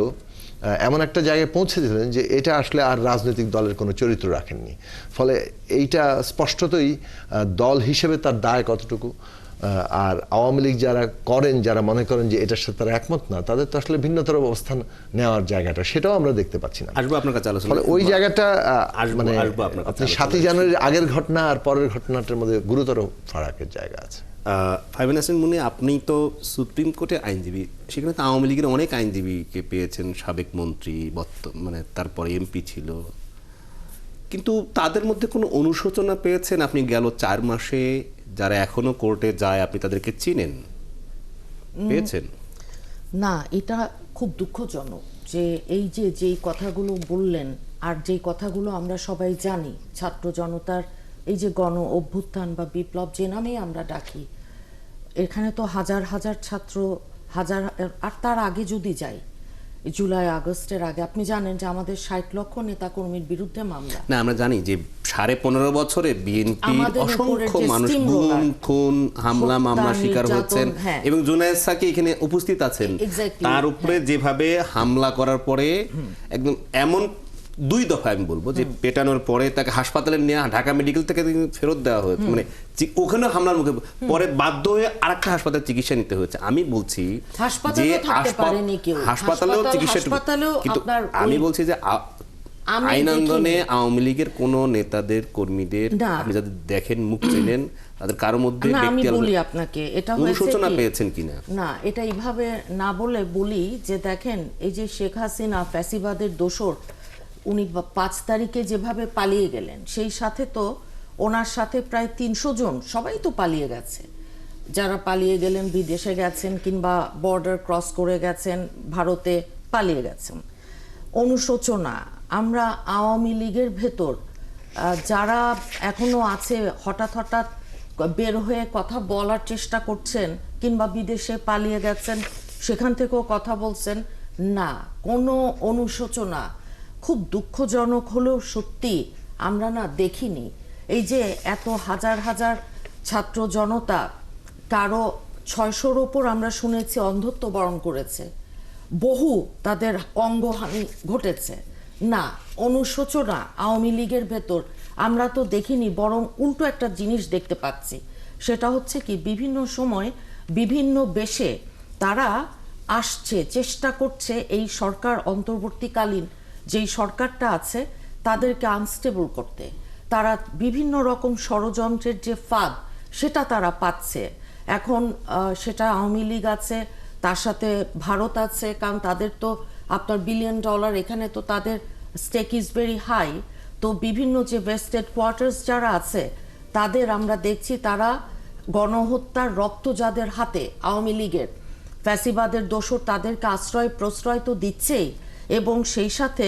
S2: এমন একটা জায়গায় পৌঁছেছিলেন যে এটা আসলে আর রাজনৈতিক দলের কোনো চরিত্র রাখেননি। ফলে এইটা স্পষ্টতই দল হিসেবে তার দায় কতটুকু, আর আওয়ামী লীগ যারা মনে করেন যে এটার সাথে তারা একমত না, তাদের তো আসলে ভিন্নতর অবস্থান নেওয়ার জায়গাটা, সেটাও আমরা দেখতে পাচ্ছি না।
S1: আসবো আপনার কাছে আলোচনা।
S2: ফলে ওই জায়গাটা মানে আপনি 7ই জানুয়ারির আগের ঘটনা আর পরের ঘটনাটার মধ্যে গুরুতর ফারাকের জায়গা আছে।
S1: ফারবিন হাসান মুন্নী, আপনি তো সুপ্রিম কোর্টের আইনজীবী, সেখানে তো আওয়ামী লীগের অনেক আইনজীবীকে পেয়েছেন, সাবেক মন্ত্রী, মানে তারপরে এমপি ছিল, কিন্তু তাদের মধ্যে কোনো অনুশোচনা পেয়েছেন আপনি গেল 4 মাসে? যারা এখনো কোর্টে যায়, আপনি তাদেরকে চিনেন, পেয়েছেন?
S3: না, এটা খুব দুঃখজনক যে এই যেই কথাগুলো বললেন, আর যেই কথাগুলো আমরা সবাই জানি, ছাত্র জনতার এই যে গণ অভ্যুত্থান বা বিপ্লব যে নামেই আমরা ডাকি, এখানে তো হাজার হাজার ছাত্র, আর তার আগে যদি যাই, জুলাই আগস্টের আগে আপনি জানেন যে আমাদের 60 লক্ষ নেতাকর্মীর বিরুদ্ধে মামলা।
S1: না, আমরা জানি যে 15.5 বছরে বিএনপির অসংখ্য মানুষ গুম খুন, হামলা মামলা শিকার হয়েছেন, এবং জুনায়েদ সাকি এখানে উপস্থিত আছেন। তার উপরে যেভাবে হামলা করার পরে একদম এমন 2 দফা আমি বলবো যে পেটানোর পরে তাকে হাসপাতালে নিয়ে ঢাকা মেডিকেল থেকে ফেরত দেওয়া হয়েছে, মানে ওখানে হামলার মুখে পরে বাধ্য হয়ে আরেকটা হাসপাতালে চিকিৎসা নিতে হয়েছে। আমি বলছি যে হাসপাতালেও চিকিৎসা, কিন্তু আমি বলছি যে আইন আন্দোলনে আওয়ামী লীগের কোন নেতাদের, কর্মীদের আপনি যাদের দেখেন, মুখ চেনেন, তাদের কারো মধ্যে
S3: আমি বলি আপনাকে, এটা
S1: অনুশোচনা পেয়েছেন কিনা?
S3: না, এটা এইভাবে না বলে বলি যে দেখেন, এই যে শেখ হাসিনা ফ্যাসিবাদের দোসর, উনি 5 তারিখে যেভাবে পালিয়ে গেলেন, সেই সাথে তো ওনার সাথে প্রায় 300 জন সবাই তো পালিয়ে গেছে। যারা পালিয়ে গেলেন, বিদেশে গেছেন, কিংবা বর্ডার ক্রস করে গেছেন, ভারতে পালিয়ে গেছেন। অনুশোচনা, আমরা আওয়ামী লীগের ভেতর যারা এখনো আছে, হঠাৎ বের হয়ে কথা বলার চেষ্টা করছেন, কিংবা বিদেশে পালিয়ে গেছেন, সেখান থেকেও কথা বলছেন, না, কোনো অনুশোচনা, খুব দুঃখজনক হলেও সত্যি আমরা না দেখিনি। এই যে এত হাজার হাজার ছাত্র জনতা, কারো 600-র ওপর আমরা শুনেছি অন্ধত্ব বরণ করেছে, বহু তাদের অঙ্গহানি ঘটেছে। না, অনুশোচনা আওয়ামী লীগের ভেতর আমরা তো দেখিনি, বরং উল্টো একটা জিনিস দেখতে পাচ্ছি। সেটা হচ্ছে কি, বিভিন্ন সময় বিভিন্ন বেশে তারা আসছে, চেষ্টা করছে এই সরকার অন্তর্বর্তীকালীন যেই সরকারটা আছে তাদেরকে আনস্টেবল করতে। তারা বিভিন্ন রকম ষড়যন্ত্রের যে ফাঁদ সেটা তারা পাচ্ছে। এখন সেটা আওয়ামী লীগ আছে, তার সাথে ভারত আছে, কারণ তাদের তো আপনার $1 বিলিয়ন, এখানে তো তাদের স্টেক ইজ ভেরি হাই। তো বিভিন্ন যে ভেস্টেড কোয়ার্টার্স যারা আছে তাদের আমরা দেখছি তারা গণহত্যার রক্ত যাদের হাতে আওয়ামী লীগের ফ্যাসিবাদের দোসর, তাদেরকে আশ্রয় প্রশ্রয় তো দিচ্ছেই। এবং সেই সাথে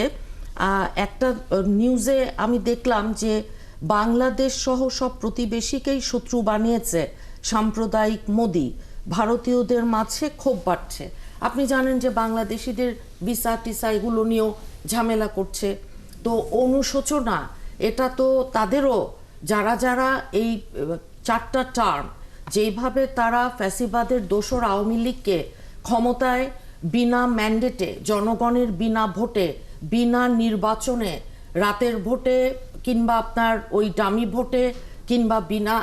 S3: একটা নিউজে আমি দেখলাম যে বাংলাদেশ সহ সব প্রতিবেশীকেই শত্রু বানিয়েছে সাম্প্রদায়িক মোদি, ভারতীয়দের মাঝে ক্ষোভ বাড়ছে। আপনি জানেন যে বাংলাদেশিদের ভিসা টিসা এগুলো নিয়েও ঝামেলা করছে। তো অনুশোচনা এটা তো তাদেরও, যারা যারা এই 4টা টার্ম যেইভাবে তারা ফ্যাসিবাদের দোসর আওয়ামী লীগকে ক্ষমতায় বিনা ম্যান্ডেটে, জনগণের বিনা ভোটে, বিনা নির্বাচনে, রাতের ভোটে কিংবা আপনার ওই ডামি ভোটে কিংবা বিনা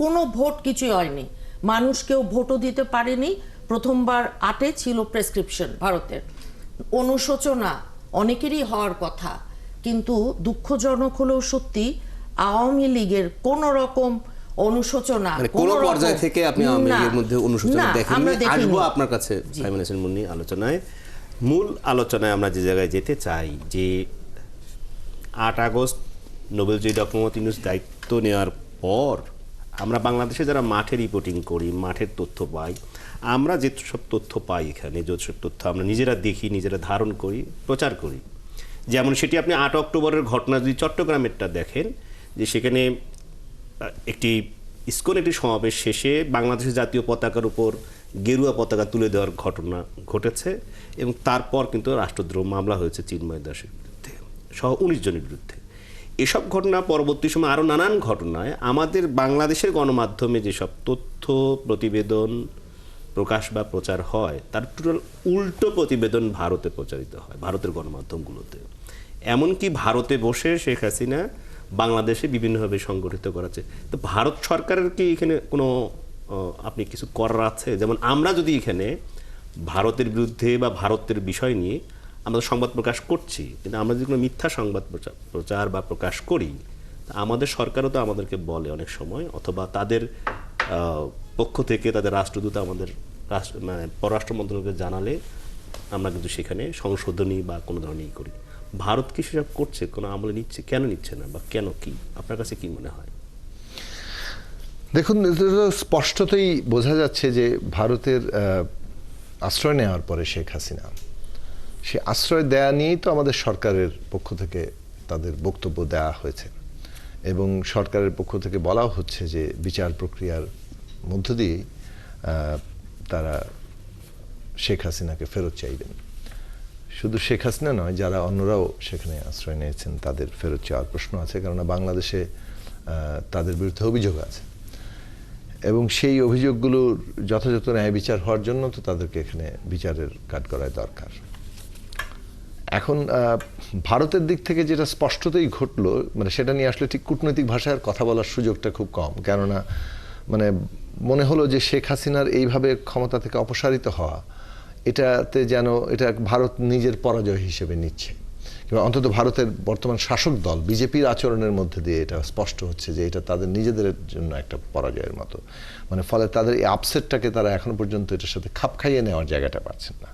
S3: কোনো ভোট কিছুই হয়নি, মানুষ কেউ ভোটও দিতে পারেনি। প্রথমবার 8-এ ছিল প্রেসক্রিপশন ভারতের। অনুশোচনা অনেকেরই হওয়ার কথা, কিন্তু দুঃখজনক হলেও সত্যি আওয়ামী লীগের কোন রকম অনুশোচনা
S1: মানে কোন পর্যায় থেকে আপনি আওয়ামী লীগের মধ্যে অনুশোচনা দেখেননি। আসবো আপনার কাছে ফাইমান হাসান মুন্নী আলোচনায়। মূল আলোচনায় আমরা যে জায়গায় যেতে চাই, যে 8 আগস্ট নোবেলজয়ী ডক্টর মোহাম্মদ ইউনূস দায়িত্ব নেওয়ার পর আমরা বাংলাদেশে যারা মাঠে রিপোর্টিং করি, মাঠের তথ্য পাই, আমরা যেসব তথ্য পাই এখানে, যেসব তথ্য আমরা নিজেরা দেখি, নিজেরা ধারণ করি, প্রচার করি, যেমন সেটি আপনি 8 অক্টোবরের ঘটনা যদি চট্টগ্রামেরটা দেখেন, যে সেখানে একটি ইসকন একটি সমাবেশ শেষে বাংলাদেশের জাতীয় পতাকার উপর গেরুয়া পতাকা তুলে দেওয়ার ঘটনা ঘটেছে এবং তারপর কিন্তু রাষ্ট্রদ্রোহ মামলা হয়েছে চিন্ময় দাসের বিরুদ্ধে সহ 19 জনের বিরুদ্ধে। এসব ঘটনা পরবর্তী সময় আরও নানান ঘটনায় আমাদের বাংলাদেশের গণমাধ্যমে যেসব তথ্য প্রতিবেদন প্রকাশ বা প্রচার হয় তার টোটাল উল্টো প্রতিবেদন ভারতে প্রচারিত হয়, ভারতের গণমাধ্যমগুলোতে। এমনকি ভারতে বসে শেখ হাসিনা বাংলাদেশে বিভিন্নভাবে সংগঠিত করাচ্ছে। তো ভারত সরকারের কি এখানে কোনো আপনি কিছু করার আছে? যেমন আমরা যদি এখানে ভারতের বিরুদ্ধে বা ভারতের বিষয় নিয়ে আমরা সংবাদ প্রকাশ করছি, কিন্তু আমরা যদি কোনো মিথ্যা সংবাদ প্রচার বা প্রকাশ করি, আমাদের সরকারও তো আমাদেরকে বলে অনেক সময়, অথবা তাদের পক্ষ থেকে তাদের রাষ্ট্রদূত আমাদের মানে পররাষ্ট্র মন্ত্রণালয়কে জানালে আমরা কিন্তু সেখানে সংশোধনী বা কোনো ধরনের করি। ভারত কি সেসব করছে, কোনো আমলে নিচ্ছে, কেন নিচ্ছে না, বা কেন, কি আপনার কাছে কি মনে হয়?
S2: দেখুন, স্পষ্টতই বোঝা যাচ্ছে যে ভারতের আশ্রয় নেওয়ার পরে শেখ হাসিনা, সে আশ্রয় দেয়া নিয়েই তো আমাদের সরকারের পক্ষ থেকে তাদের বক্তব্য দেওয়া হয়েছে এবং সরকারের পক্ষ থেকে বলাও হচ্ছে যে বিচার প্রক্রিয়ার মধ্য দিয়েই তারা শেখ হাসিনাকে ফেরত চাইবেন। শুধু শেখ হাসিনা নয়, যারা অন্যরাও সেখানে আশ্রয় নিয়েছেন তাদের ফেরত চাওয়ার প্রশ্ন আছে, কেননা বাংলাদেশে তাদের বিরুদ্ধে অভিযোগ আছে এবং সেই অভিযোগগুলোর যথাযথ ন্যায় বিচার হওয়ার জন্য তো তাদেরকে এখানে বিচারের কাঠগড়ায় দরকার। এখন ভারতের দিক থেকে যেটা স্পষ্টতই ঘটলো, মানে সেটা নিয়ে আসলে ঠিক কূটনৈতিক ভাষায় কথা বলার সুযোগটা খুব কম, কেননা মানে মনে হলো যে শেখ হাসিনার এইভাবে ক্ষমতা থেকে অপসারিত হওয়া, এটাতে যেন এটা ভারত নিজের পরাজয় হিসেবে নিচ্ছে, কিংবা অন্তত ভারতের বর্তমান শাসক দল বিজেপির আচরণের মধ্যে দিয়ে এটা স্পষ্ট হচ্ছে যে এটা তাদের নিজেদের জন্য একটা পরাজয়ের মতো। মানে ফলে তাদের এই আপসেটটাকে তারা এখনো পর্যন্ত এটার সাথে খাপ খাইয়ে নেওয়ার জায়গাটা পাচ্ছেন না।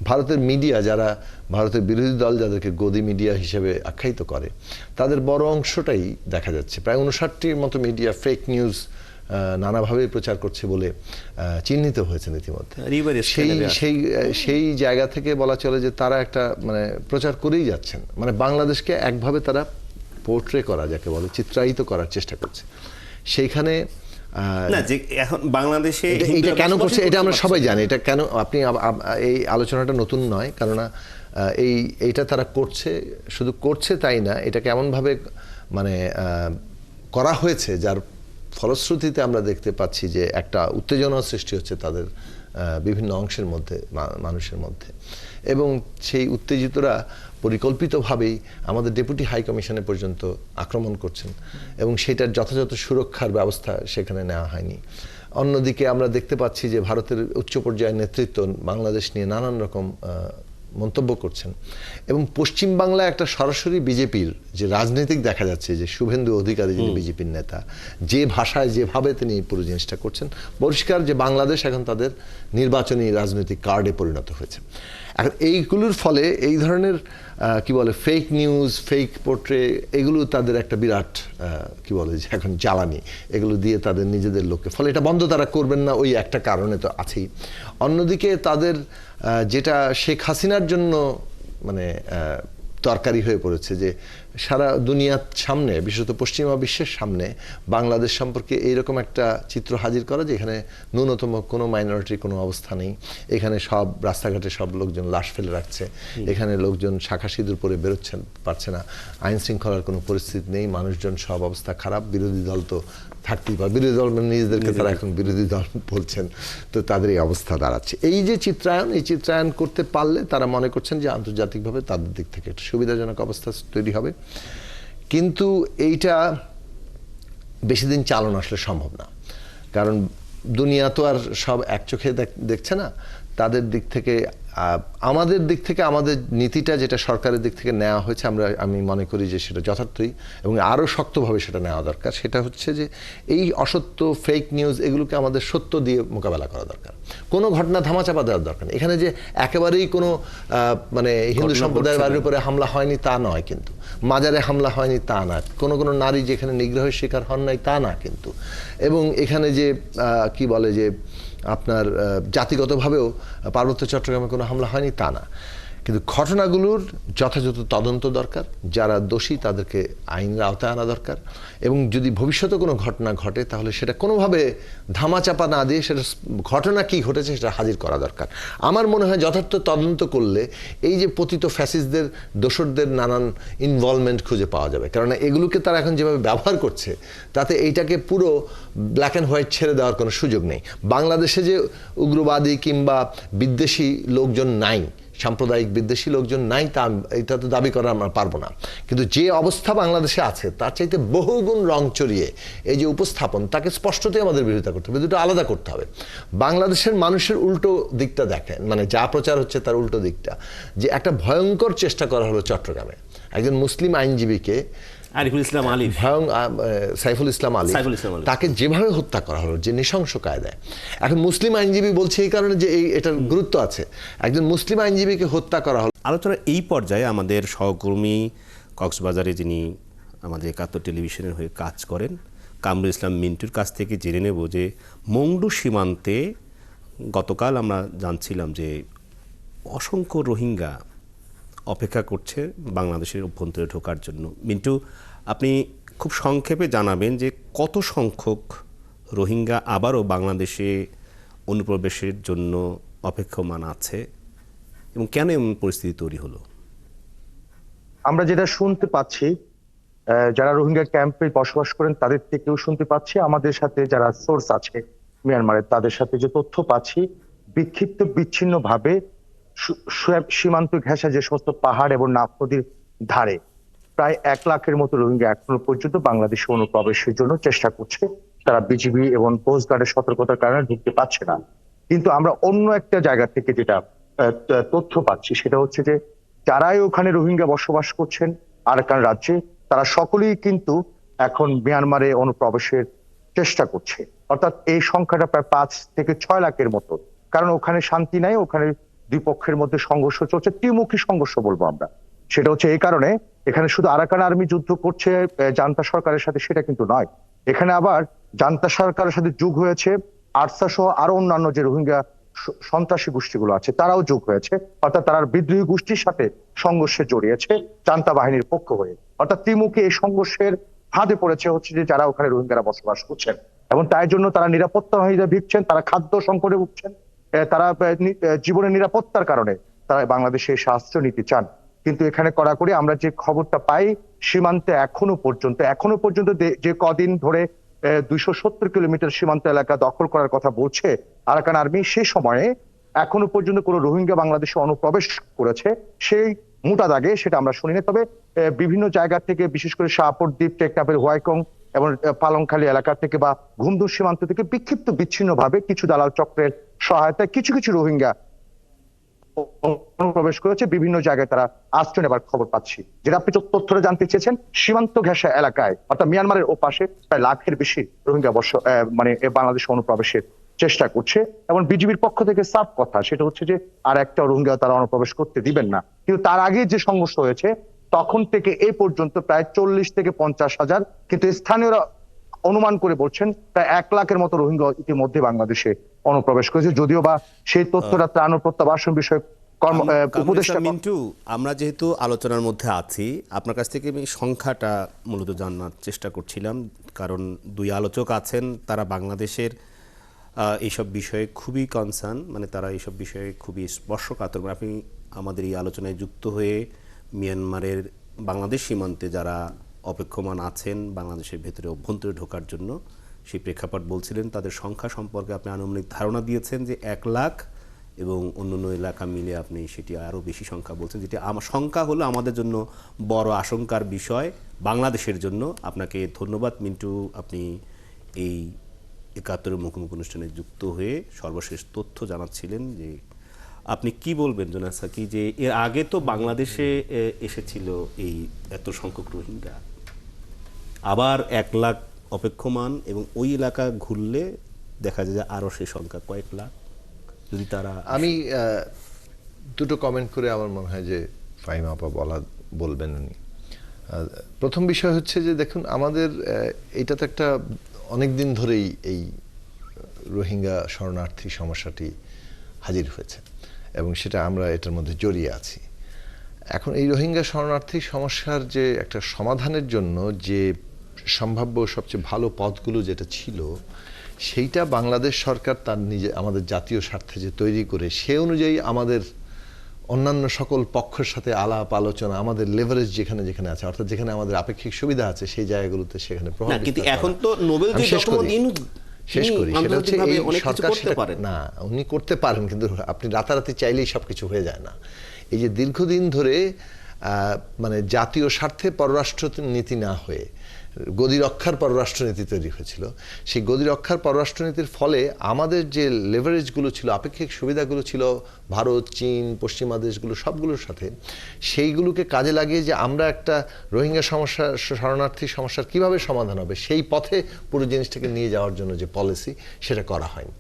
S2: ভারতের মিডিয়া, যারা ভারতের বিরোধী দল যাদেরকে গদি মিডিয়া হিসেবে আখ্যায়িত করে, তাদের বড় অংশটাই দেখা যাচ্ছে, প্রায় 59টির মতো মিডিয়া ফেক নিউজ নানাভাবে প্রচার করছে বলে চিহ্নিত হয়েছে ইতিমধ্যে। সেই জায়গা থেকে বলা চলে যে তারা একটা মানে প্রচার করেই যাচ্ছেন, মানে বাংলাদেশকে একভাবে তারা পোর্ট্রে করা, যাকে বলে চিত্রায়িত করার চেষ্টা করছে। সেইখানে
S1: না, যে এখন বাংলাদেশে
S2: এটা
S1: হিন্দুরা
S2: কেন
S1: বসবাস
S2: করছে এটা আমরা
S1: করতে
S2: সবাই
S1: পারছে
S2: জানি। এটা কেন আপনি এই আলোচনাটা নতুন নয়, কেননা এইটা তারা করছে, শুধু করছে তাই না, এটা কেমনভাবে মানে করা হয়েছে যার ফলশ্রুতিতে আমরা দেখতে পাচ্ছি যে একটা উত্তেজনা সৃষ্টি হচ্ছে তাদের বিভিন্ন অংশের মধ্যে, মানুষের মধ্যে, এবং সেই উত্তেজিতরা পরিকল্পিতভাবেই আমাদের ডেপুটি হাই কমিশনে পর্যন্ত আক্রমণ করছেন এবং সেটার যথাযথ সুরক্ষার ব্যবস্থা সেখানে নেওয়া হয়নি। অন্যদিকে আমরা দেখতে পাচ্ছি যে ভারতের উচ্চ পর্যায়ের নেতৃত্ব বাংলাদেশ নিয়ে নানান রকম মন্তব্য করছেন এবং পশ্চিম বাংলায় একটা সরাসরি বিজেপির যে রাজনৈতিক দেখা যাচ্ছে যে শুভেন্দু অধিকারী যিনি বিজেপির নেতা, যে ভাষায় যেভাবে তিনি পুরো জিনিসটা করছেন, পরিষ্কার যে বাংলাদেশ এখন তাদের নির্বাচনী রাজনৈতিক কার্ডে পরিণত হয়েছে। এখন এইগুলোর ফলে এই ধরনের কি বলে ফেক নিউজ, ফেক পোর্ট্রে, এগুলো তাদের একটা বিরাট কি বলে যে এখন জ্বালানি, এগুলো দিয়ে তাদের নিজেদের লোককে, ফলে এটা বন্ধ তারা করবেন না, ওই একটা কারণে তো আছেই। অন্যদিকে তাদের যেটা শেখ হাসিনার জন্য মানে দরকারি হয়ে পড়েছে যে সারা দুনিয়ার সামনে, বিশেষত পশ্চিমা বিশ্বের সামনে বাংলাদেশ সম্পর্কে এইরকম একটা চিত্র হাজির করা যে এখানে ন্যূনতম কোনো মাইনরিটির কোনো অবস্থা নেই, এখানে সব রাস্তাঘাটে সব লোকজন লাশ ফেলে রাখছে, এখানে লোকজন শাখা সিঁদুর পরে বেরোচ্ছেন পারছে না, আইন শৃঙ্খলার কোনো পরিস্থিতি নেই, মানুষজন সব অবস্থা খারাপ, বিরোধী দল তো থাকতেই পারে, বিরোধী দল মানে নিজেদেরকে তারা এখন বিরোধী দল বলছেন, তো তাদের এই অবস্থা দাঁড়াচ্ছে। এই যে চিত্রায়ন, এই চিত্রায়ন করতে পারলে তারা মনে করছেন যে আন্তর্জাতিকভাবে তাদের দিক থেকে একটা সুবিধাজনক অবস্থা তৈরি হবে, কিন্তু এইটা বেশি দিন চালানো আসলে সম্ভব না, কারণ দুনিয়া তো আর সব এক চোখে দেখছে না। তাদের দিক থেকে আমাদের দিক থেকে আমাদের নীতিটা যেটা সরকারের দিক থেকে নেওয়া হয়েছে, আমি মনে করি যে সেটা যথার্থই এবং আরও শক্তভাবে সেটা নেওয়া দরকার। সেটা হচ্ছে যে এই অসত্য ফেক নিউজ এগুলোকে আমাদের সত্য দিয়ে মোকাবেলা করা দরকার, কোনো ঘটনা ধামাচাপা দেওয়ার দরকার নেই। এখানে যে একেবারেই কোনো মানে হিন্দু সম্প্রদায়ের বাড়ির উপরে হামলা হয়নি তা নয়, কিন্তু মাজারে হামলা হয়নি তা না, কোনো নারী যেখানে নিগ্রহের শিকার হন নাই তা না কিন্তু, এবং এখানে যে কি বলে যে আপনার জাতিগতভাবেও পার্বত্য চট্টগ্রামে কোনো হামলা হয়নি তা না, কিন্তু ঘটনাগুলোর যথাযথ তদন্ত দরকার, যারা দোষী তাদেরকে আইনের আওতায় আনা দরকার, এবং যদি ভবিষ্যতে কোনো ঘটনা ঘটে তাহলে সেটা কোনোভাবে ধামাচাপা না দিয়ে সেটা ঘটনা কি ঘটেছে সেটা হাজির করা দরকার। আমার মনে হয় যথার্থ তদন্ত করলে এই যে পতিত ফ্যাসিস্টদের, দোসরদের নানান ইনভলভমেন্ট খুঁজে পাওয়া যাবে, কারণ এগুলোকে তারা এখন যেভাবে ব্যবহার করছে তাতে এইটাকে পুরো ব্ল্যাক অ্যান্ড হোয়াইট ছেড়ে দেওয়ার কোনো সুযোগ নেই। বাংলাদেশে যে উগ্রবাদী কিংবা বিদ্বেষী লোকজন নাই, সাম্প্রদায়িক বিদ্বেষী লোকজন নাই, তা এটা তো দাবি করা আমরা পারবো না, কিন্তু যে অবস্থা বাংলাদেশে আছে তার চাইতে বহুগুণ রং চড়িয়ে এই যে উপস্থাপন, তাকে স্পষ্টতই আমাদের বিরোধিতা করতে হবে, দুটো আলাদা করতে হবে। বাংলাদেশের মানুষের উল্টো দিকটা দেখেন, মানে যা প্রচার হচ্ছে তার উল্টো দিকটা, যে একটা ভয়ঙ্কর চেষ্টা করা হলো চট্টগ্রামে একজন মুসলিম আইনজীবীকে,
S1: আরিফুল ইসলাম আলী,
S2: সাইফুল ইসলাম আলী, তাকে যেভাবে হত্যা করা হলো যে নৃশংস কায়দায়। এখন মুসলিম আইনজীবী বলছে এই কারণে যে এটার গুরুত্ব আছে, একজন মুসলিম আইনজীবীকে হত্যা করা হলো।
S1: আলোচনার এই পর্যায়ে আমাদের সহকর্মী কক্সবাজারে যিনি আমাদের ৭১ টেলিভিশনের হয়ে কাজ করেন, কামরুল ইসলাম মিন্টুর কাছ থেকে জেনে নেব যে মংডু সীমান্তে গতকাল আমরা জানছিলাম যে অসংখ্য রোহিঙ্গা অপেক্ষা করছে বাংলাদেশের অভ্যন্তরে ঢোকার জন্য। মিন্টু, আপনি খুব সংক্ষেপে জানাবেন যে কত সংখ্যক রোহিঙ্গা আবারও বাংলাদেশে অনুপ্রবেশের জন্য অপেক্ষমান আছে এবং কেন এমন পরিস্থিতি তৈরি হলো?
S4: আমরা যেটা শুনতে পাচ্ছি, যারা রোহিঙ্গা ক্যাম্পে বসবাস করেন তাদের থেকেও শুনতে পাচ্ছি, আমাদের সাথে যারা সোর্স আছে মিয়ানমারের তাদের সাথে যে তথ্য পাচ্ছি, বিক্ষিপ্ত বিচ্ছিন্ন ভাবে সীমান্ত ঘেঁষা যে সমস্ত পাহাড় এবং নাফ নদীর ধারে প্রায় ১ লাখের মতো রোহিঙ্গা এখনো পর্যন্ত বাংলাদেশে অনুপ্রবেশের জন্য চেষ্টা করছে। তারা বিজিবি এবং কোস্ট গার্ডের সতর্কতার কারণে ঢুকতে পারছে না। কিন্তু আমরা অন্য একটা জায়গা থেকে যেটা তথ্য পাচ্ছি সেটা হচ্ছে যে যারাই ওখানে রোহিঙ্গা বসবাস করছেন আরাকান রাজ্যে, তারা সকলেই কিন্তু এখন মিয়ানমারে অনুপ্রবেশের চেষ্টা করছে। অর্থাৎ এই সংখ্যাটা প্রায় ৫ থেকে ৬ লাখের মতো, কারণ ওখানে শান্তি নাই, ওখানে দুই পক্ষের মধ্যে সংঘর্ষ চলছে, ত্রিমুখী সংঘর্ষ বলবো আমরা। সেটা হচ্ছে এই কারণে এখানে শুধু আরাকান আর্মি যুদ্ধ করছে জান্তা সরকারের সাথে সেটা কিন্তু নয়, এখানে আবার জান্তা সরকারের সাথে যোগ হয়েছে আরসা সহ আরো অন্যান্য যে রোহিঙ্গা সন্ত্রাসী গোষ্ঠীগুলো আছে তারাও যোগ হয়েছে, অর্থাৎ তারা বিদ্রোহী গোষ্ঠীর সাথে সংঘর্ষে জড়িয়েছে জান্তা বাহিনীর পক্ষ হয়ে। অর্থাৎ ত্রিমুখী এই সংঘর্ষের ফাঁদে পড়েছে হচ্ছে যে যারা ওখানে রোহিঙ্গারা বসবাস করছেন। এবং তাই জন্য তারা নিরাপত্তাহীনতায় ভুগছেন, তারা খাদ্য সংকটে ভুগছেন, তারা জীবনের নিরাপত্তার কারণে তারা বাংলাদেশে এসে আশ্রয় নিতে চান। কিন্তু এখানে কড়াকড়ি আমরা যে খবরটা পাই, সীমান্তে এখনো পর্যন্ত যে কদিন ধরে 270 কিলোমিটার সীমান্ত এলাকা দখল করার কথা বলছে আরাকান আর্মি, সেই সময়ে এখনো পর্যন্ত কোনো রোহিঙ্গা বাংলাদেশে অনুপ্রবেশ করেছে সেই মোটা দাগে সেটা আমরা শুনি না। তবে বিভিন্ন জায়গা থেকে, বিশেষ করে শাহপুর দ্বীপ, টেকনাফের হোয়াইকং এবং পালংখালী এলাকা থেকে বা ঘুমদুর সীমান্ত থেকে বিক্ষিপ্ত বিচ্ছিন্নভাবে কিছু দালাল চক্রের সহায়তায় কিছু রোহিঙ্গা অনুপ্রবেশ করেছে। বিভিন্ন জায়গায় তারা আশ্রয় নেবার খবর পাচ্ছি। যেটা আপনি তথ্যটা জানতে চেয়েছেন, সীমান্ত ঘেঁষা এলাকায় অর্থাৎ মিয়ানমারের ওপাশে প্রায় লাখের বেশি রোহিঙ্গা বাংলাদেশে অনুপ্রবেশের চেষ্টা করছে। এবং বিজিবির পক্ষ থেকে সাফ কথা সেটা হচ্ছে যে আর একটা রোহিঙ্গা তারা অনুপ্রবেশ করতে দিবেন না। কিন্তু তার আগে যে সংঘর্ষ হয়েছে তখন থেকে এই পর্যন্ত প্রায় 40 থেকে 50 হাজার, কিন্তু স্থানীয়রা অনুমান করে বলছেন প্রায় 1 লাখের মতো রোহিঙ্গা ইতিমধ্যে বাংলাদেশে অনুপ্রবেশ করেছে। যদিও বা সেই তথ্যটা ত্রাণ ও প্রত্যাবাসন বিষয়ক উপদেষ্টা
S1: মিন্টু, আমরা যেহেতু আলোচনার মধ্যে আছি, আপনার কাছ থেকে আমি সংখ্যাটা মূলত জানার চেষ্টা করছিলাম, কারণ দুই আলোচক আছেন, তারা বাংলাদেশের এইসব বিষয়ে খুবই কনসার্ন, মানে তারা এইসব বিষয়ে খুবই স্পর্শকাতর। আপনি আমাদের এই আলোচনায় যুক্ত হয়ে মিয়ানমারের বাংলাদেশ সীমান্তে যারা অপেক্ষমান আছেন বাংলাদেশের ভেতরে অভ্যন্তরে ঢোকার জন্য, সেই প্রেক্ষাপট বলছিলেন, তাদের সংখ্যা সম্পর্কে আপনি আনুমানিক ধারণা দিয়েছেন যে 1 লাখ, এবং অন্যান্য এলাকা মিলে আপনি সেটি আরও বেশি সংখ্যা বলছেন, যেটি আমার সংখ্যা হলো আমাদের জন্য বড় আশঙ্কার বিষয় বাংলাদেশের জন্য। আপনাকে ধন্যবাদ মিন্টু, আপনি এই 71 মুখোমুখি অনুষ্ঠানে যুক্ত হয়ে সর্বশেষ তথ্য জানাচ্ছিলেন। যে আপনি কি বলবেন জোনাস সাকি, যে এর আগে তো বাংলাদেশে এসেছিল এই এত সংখ্যক রোহিঙ্গা, আবার 1 লাখ অপেক্ষমান, এবং ওই এলাকা ঘুরলে দেখা যায় যে আরও সেই সংখ্যা কয়েক লাখ। যদি তারা,
S2: আমি দুটো কমেন্ট করে আমার মনে হয় যে ফাহিমা আপা বলবেন উনি। প্রথম বিষয় হচ্ছে যে দেখুন, আমাদের এটা তো একটা অনেক দিন ধরেই এই রোহিঙ্গা শরণার্থী সমস্যাটি হাজির হয়েছে এবং সেটা আমরা এটার মধ্যে জড়িয়ে আছি। এখন এই রোহিঙ্গা শরণার্থী সমস্যার যে একটা সমাধানের জন্য যে সম্ভাব্য সবচেয়ে ভালো পথগুলো যেটা ছিল, সেইটা বাংলাদেশ সরকার তার আমাদের জাতীয় স্বার্থে যে তৈরি করে, সে অনুযায়ী আমাদের অন্যান্য সকল পক্ষের সাথে আলাপ আলোচনা, আমাদের লেভারেজ যেখানে যেখানে আছে, অর্থাৎ যেখানে আমাদের আপেক্ষিক সুবিধা আছে সেই জায়গাগুলোতে সেখানে প্রভাব বিস্তার করা।
S1: কিন্তু এখন তো নোবেল
S2: শেষ করি সেটা হচ্ছে এই সরকার না, উনি করতে পারেন, কিন্তু আপনি রাতারাতি চাইলেই সবকিছু হয়ে যায় না। এই যে দীর্ঘদিন ধরে মানে জাতীয় স্বার্থে পররাষ্ট্র নীতি না হয়ে গদি রক্ষার পররাষ্ট্রনীতি তৈরি হয়েছিল, সেই গদি রক্ষার পররাষ্ট্রনীতির ফলে আমাদের যে লেভারেজগুলো ছিল, আপেক্ষিক সুবিধাগুলো ছিল ভারত, চীন, পশ্চিমা দেশগুলো সবগুলোর সাথে, সেইগুলোকে কাজে লাগিয়ে যে আমরা একটা রোহিঙ্গা সমস্যা, শরণার্থী সমস্যার কিভাবে সমাধান হবে সেই পথে পুরো জিনিসটাকে নিয়ে যাওয়ার জন্য যে পলিসি, সেটা করা হয়নি।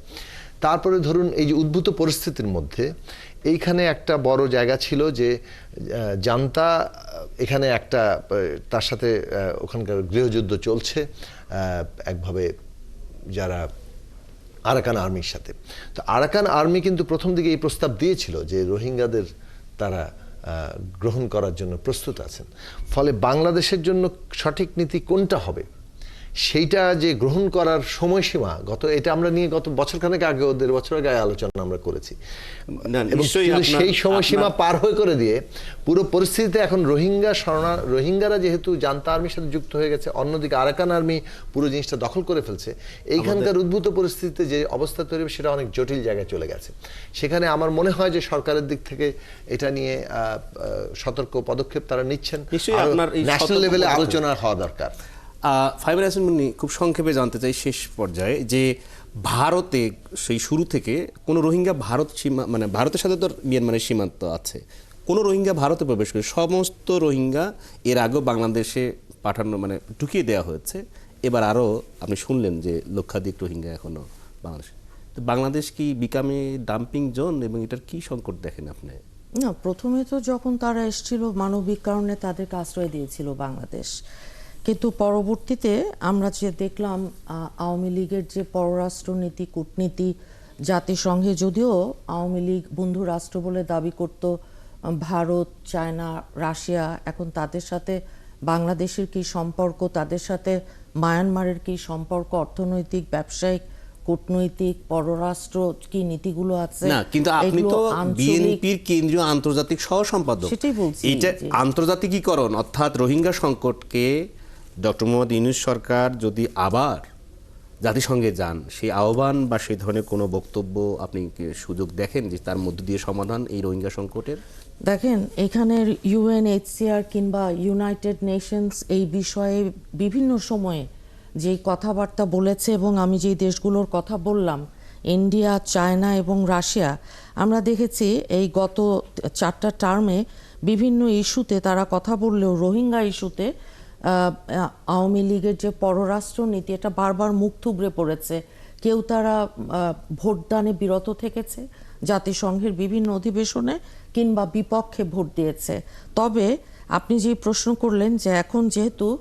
S2: তারপরে ধরুন এই যে উদ্ভূত পরিস্থিতির মধ্যে এইখানে একটা বড় জায়গা ছিল যে জান্তা এখানে একটা, তার সাথে ওখানকার গৃহযুদ্ধ চলছে একভাবে যারা আরাকান আর্মির সাথে। তো আরাকান আর্মি কিন্তু প্রথম দিকে এই প্রস্তাব দিয়েছিল যে রোহিঙ্গাদের তারা গ্রহণ করার জন্য প্রস্তুত আছেন। ফলে বাংলাদেশের জন্য সঠিক নীতি কোনটা হবে সেইটা যে গ্রহণ করার সময়সীমা, এটা আমরা নিয়ে গত বছরখানেক আগে, 1.5 বছর আগে আলোচনা আমরা করেছি, এবং সেই সময়সীমা পার হয়ে করে দিয়ে পুরো পরিস্থিতিতে এখন রোহিঙ্গারা যেহেতু জান্তা আর্মির সাথে যুক্ত হয়ে গেছে, অন্যদিকে আরাকান আর্মি পুরো জিনিসটা দখল করে ফেলছে, এইখানকার উদ্ভূত পরিস্থিতিতে যে অবস্থা তৈরি হবে সেটা অনেক জটিল জায়গায় চলে গেছে। সেখানে আমার মনে হয় যে সরকারের দিক থেকে এটা নিয়ে সতর্ক পদক্ষেপ তারা নিচ্ছেন, ন্যাশনাল লেভেলে আলোচনা হওয়া দরকার।
S1: ফাইবার হাসান মুন্নি, খুব সংক্ষেপে জানতে চাই শেষ পর্যায়ে যে ভারতে সেই শুরু থেকে কোনো রোহিঙ্গা মানে ভারতের সাথে তো মিয়ানমারের সীমান্ত আছে, কোনো রোহিঙ্গা ভারতে প্রবেশ করে, সমস্ত রোহিঙ্গা এর আগেও বাংলাদেশে পাঠানো মানে ঢুকিয়ে দেওয়া হয়েছে, এবার আরও আপনি শুনলেন যে লক্ষাধিক রোহিঙ্গা এখনও বাংলাদেশে। তো বাংলাদেশ কি বিকামে ডাম্পিং জোন, এবং এটার কি সংকট দেখেন আপনি?
S3: না, প্রথমে তো যখন তারা এসেছিল মানবিক কারণে তাদেরকে আশ্রয় দিয়েছিল বাংলাদেশ, কিন্তু পরবর্তীতে আমরা যে দেখলাম আওয়ামী লীগের যে পররাষ্ট্রনীতি, কূটনীতি, জাতিসংঘে যদিও আওয়ামী লীগ বন্ধু রাষ্ট্র বলে দাবি করত, ভারত, চায়না, রাশিয়া, এখন তাদের সাথে বাংলাদেশের কি সম্পর্ক, তাদের সাথে মায়ানমারের কি সম্পর্ক, অর্থনৈতিক, ব্যবসায়িক, কূটনৈতিক, পররাষ্ট্র কি নীতিগুলো আছে,
S1: না, কিন্তু আপনি
S3: এগুলো
S1: তো
S3: আঞ্চলিক-
S1: বিএনপির কেন্দ্রীয় আন্তর্জাতিক সহ সম্পাদক।
S3: সেটাই বলছি
S1: এটা
S3: যে-
S1: আন্তর্জাতিকীকরণ অর্থাৎ রোহিঙ্গা সংকটকে ডক্টর মোহাম্মদ ইউনূস সরকার যদি আবার জাতিসংঘে যান, সেই আহ্বান বা সেই ধরনের কোনো বক্তব্য আপনি কি সুযোগ দেখেন যে তার মধ্য দিয়ে সমাধান এই রোহিঙ্গা সংকটের?
S3: দেখেন, এখানের UNHCR কিংবা ইউনাইটেড নেশনস এই বিষয়ে বিভিন্ন সময়ে যে কথাবার্তা বলেছে, এবং আমি যেই দেশগুলোর কথা বললাম, ইন্ডিয়া, চায়না এবং রাশিয়া, আমরা দেখেছি এই গত 4টা টার্মে বিভিন্ন ইস্যুতে তারা কথা বললেও রোহিঙ্গা ইস্যুতে আওয়ামী লীগের যে পররাষ্ট্র নীতি, এটা বারবার মুখ থুবড়ে পড়েছে। কেউ তারা ভোটদানে বিরত থেকেছে জাতিসংঘের বিভিন্ন অধিবেশনে, কিংবা বিপক্ষে ভোট দিয়েছে। তবে আপনি যে প্রশ্ন করলেন যে এখন যেহেতু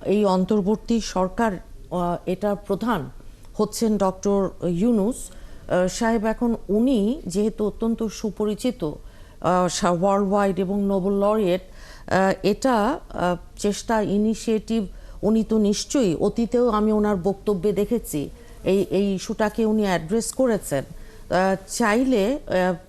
S3: এই অন্তর্বর্তী সরকার, এটার প্রধান হচ্ছেন ডক্টর ইউনূস সাহেব, এখন উনি যেহেতু অত্যন্ত সুপরিচিত ওয়ার্ল্ড ওয়াইড এবং নোবেল লরিয়েট, এটা চেষ্টা, ইনিশিয়েটিভ উনি তো নিশ্চয়ই, অতীতেও আমি ওনার বক্তব্যে দেখেছি এই ইস্যুটাকে উনি অ্যাড্রেস করেছেন। চাইলে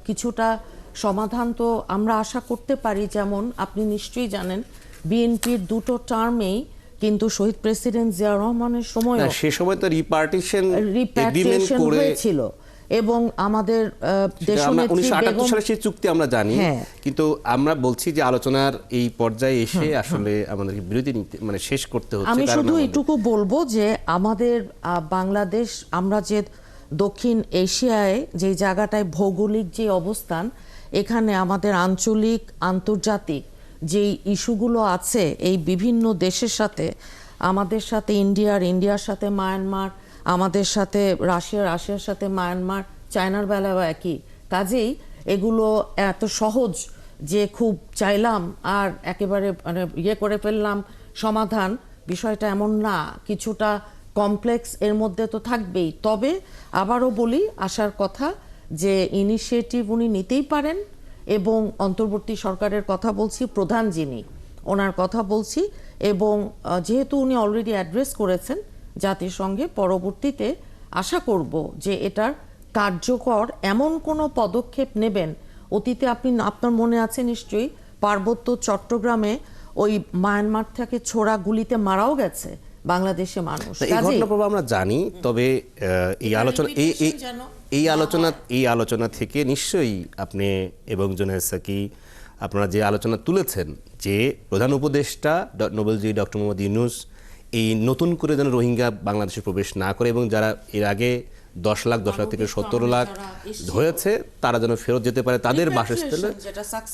S3: কিছুটা সমাধান তো আমরা আশা করতে পারি। যেমন আপনি নিশ্চয়ই জানেন, বিএনপির 2টো টার্মেই কিন্তু শহীদ প্রেসিডেন্ট জিয়া রহমানের সময়
S1: না, সে সময় তো রিপার্টিশন এগ্রিমেন্ট
S3: রিপ্যাট্রিয়েশন
S1: করে
S3: হয়েছিল, এবং আমাদের দেশনেত্রী
S1: 1978
S3: বেগম,
S1: সালে সেই চুক্তি আমরা জানি।
S3: হ্যাঁ।
S1: কিন্তু আমরা বলছি যে আলোচনার এই পর্যায়ে এসে আসলে আমাদেরকে বিরতি নিতে, মানে শেষ করতে হচ্ছে।
S3: আমি
S1: কারণ
S3: শুধু
S1: আমাদের-
S3: এটুকু বলবো যে আমাদের বাংলাদেশ, আমরা যে দক্ষিণ এশিয়ায় যে জায়গাটায় ভৌগোলিক যে অবস্থান, এখানে আমাদের আঞ্চলিক, আন্তর্জাতিক যেই ইস্যুগুলো আছে এই বিভিন্ন দেশের সাথে, আমাদের সাথে ইন্ডিয়ার সাথে মায়ানমার, আমাদের সাথে রাশিয়ার সাথে মায়ানমার, চায়নার বেলাও একই। কাজেই এগুলো এত সহজ যে খুব চাইলাম আর একেবারে মানে ইয়ে করে ফেললাম সমাধান, বিষয়টা এমন না, কিছুটা কমপ্লেক্স এর মধ্যে তো থাকবেই। তবে আবারও বলি, আসার কথা যে ইনিশিয়েটিভ উনি নিতেই পারেন, এবং অন্তর্বর্তী সরকারের কথা বলছি, প্রধান যিনি, ওনার কথা বলছি, এবং যেহেতু উনি অলরেডি অ্যাড্রেস করেছেন জাতিসংঘে, পরবর্তীতে আশা করব যে এটার কার্যকর এমন কোনো পদক্ষেপ নেবেন। অতীতে আপনার মনে আছে নিশ্চয়ই, পার্বত্য চট্টগ্রামে ওই মায়ানমার থেকে ছোড়া গুলিতে মারাও গেছে বাংলাদেশে মানুষ।
S1: এই ঘটনা প্রবাহ আমরা জানি। তবে এই আলোচনা এই আলোচনা থেকে নিশ্চয়ই আপনি এবং জুনায়েদ সাকি আপনারা যে আলোচনা তুলেছেন যে প্রধান উপদেষ্টা নোবেলজয়ী ডক্টর মোহাম্মদ ইউনূস এই নতুন করে যেন রোহিঙ্গা বাংলাদেশে প্রবেশ না করে, এবং যারা এর আগে 10 লাখ থেকে 17 লাখ হয়েছে তারা যেন ফেরত যেতে পারে তাদের বাসস্থলে,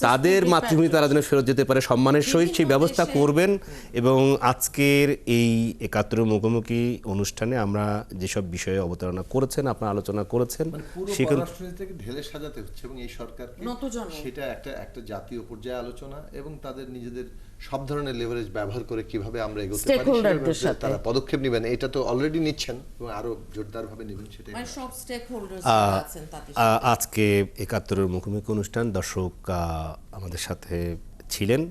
S1: তাদের মাতৃভূমি তারা যেন ফেরত যেতে পারে সম্মানের সহিত, সেই ব্যবস্থা করবেন। এবং আজকের এই ৭১ মুখোমুখি অনুষ্ঠানে আমরা যেসব বিষয়ে অবতারণা করেছেন, আপনারা আলোচনা করেছেন, সেখানে
S2: পররাষ্ট্রনীতিকে ঢেলে সাজাতে হচ্ছে, এবং এই সরকারকে সেটা একটা জাতীয় পর্যায়ে আলোচনা, এবং তাদের নিজেদের সব ধরনের লেভারেজ ব্যবহার করে কিভাবে আমরা এগোতে পারি
S3: Stakeholderদের
S2: সেভাবে
S3: সাথে।
S2: তারা পদক্ষেপ নেবেন। এটা তো অলরেডি নিচ্ছেন এবং আরো জোরদারভাবে নেবেন, সেটাই
S3: সব স্টেকহোল্ডার্স আছেন তাতে।
S1: আজকে ৭১ মুখোমুখি অনুষ্ঠান দর্শক আমাদের সাথে ছিলেন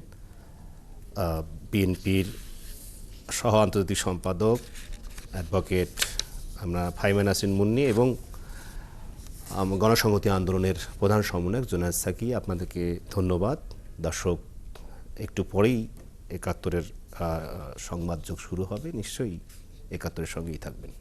S1: বিএনপির সহ আন্তর্জাতিক সম্পাদক অ্যাডভোকেট আমরা ফাইমান নাসরিন মুন্নী এবং গণসংহতি আন্দোলনের প্রধান সমন্বয়ক জুনায়েদ সাকি। আপনাদেরকে ধন্যবাদ। দর্শক, একটু পরেই ৭১ সংবাদ যোগ শুরু হবে, নিশ্চয়ই ৭১ সঙ্গেই থাকবেন।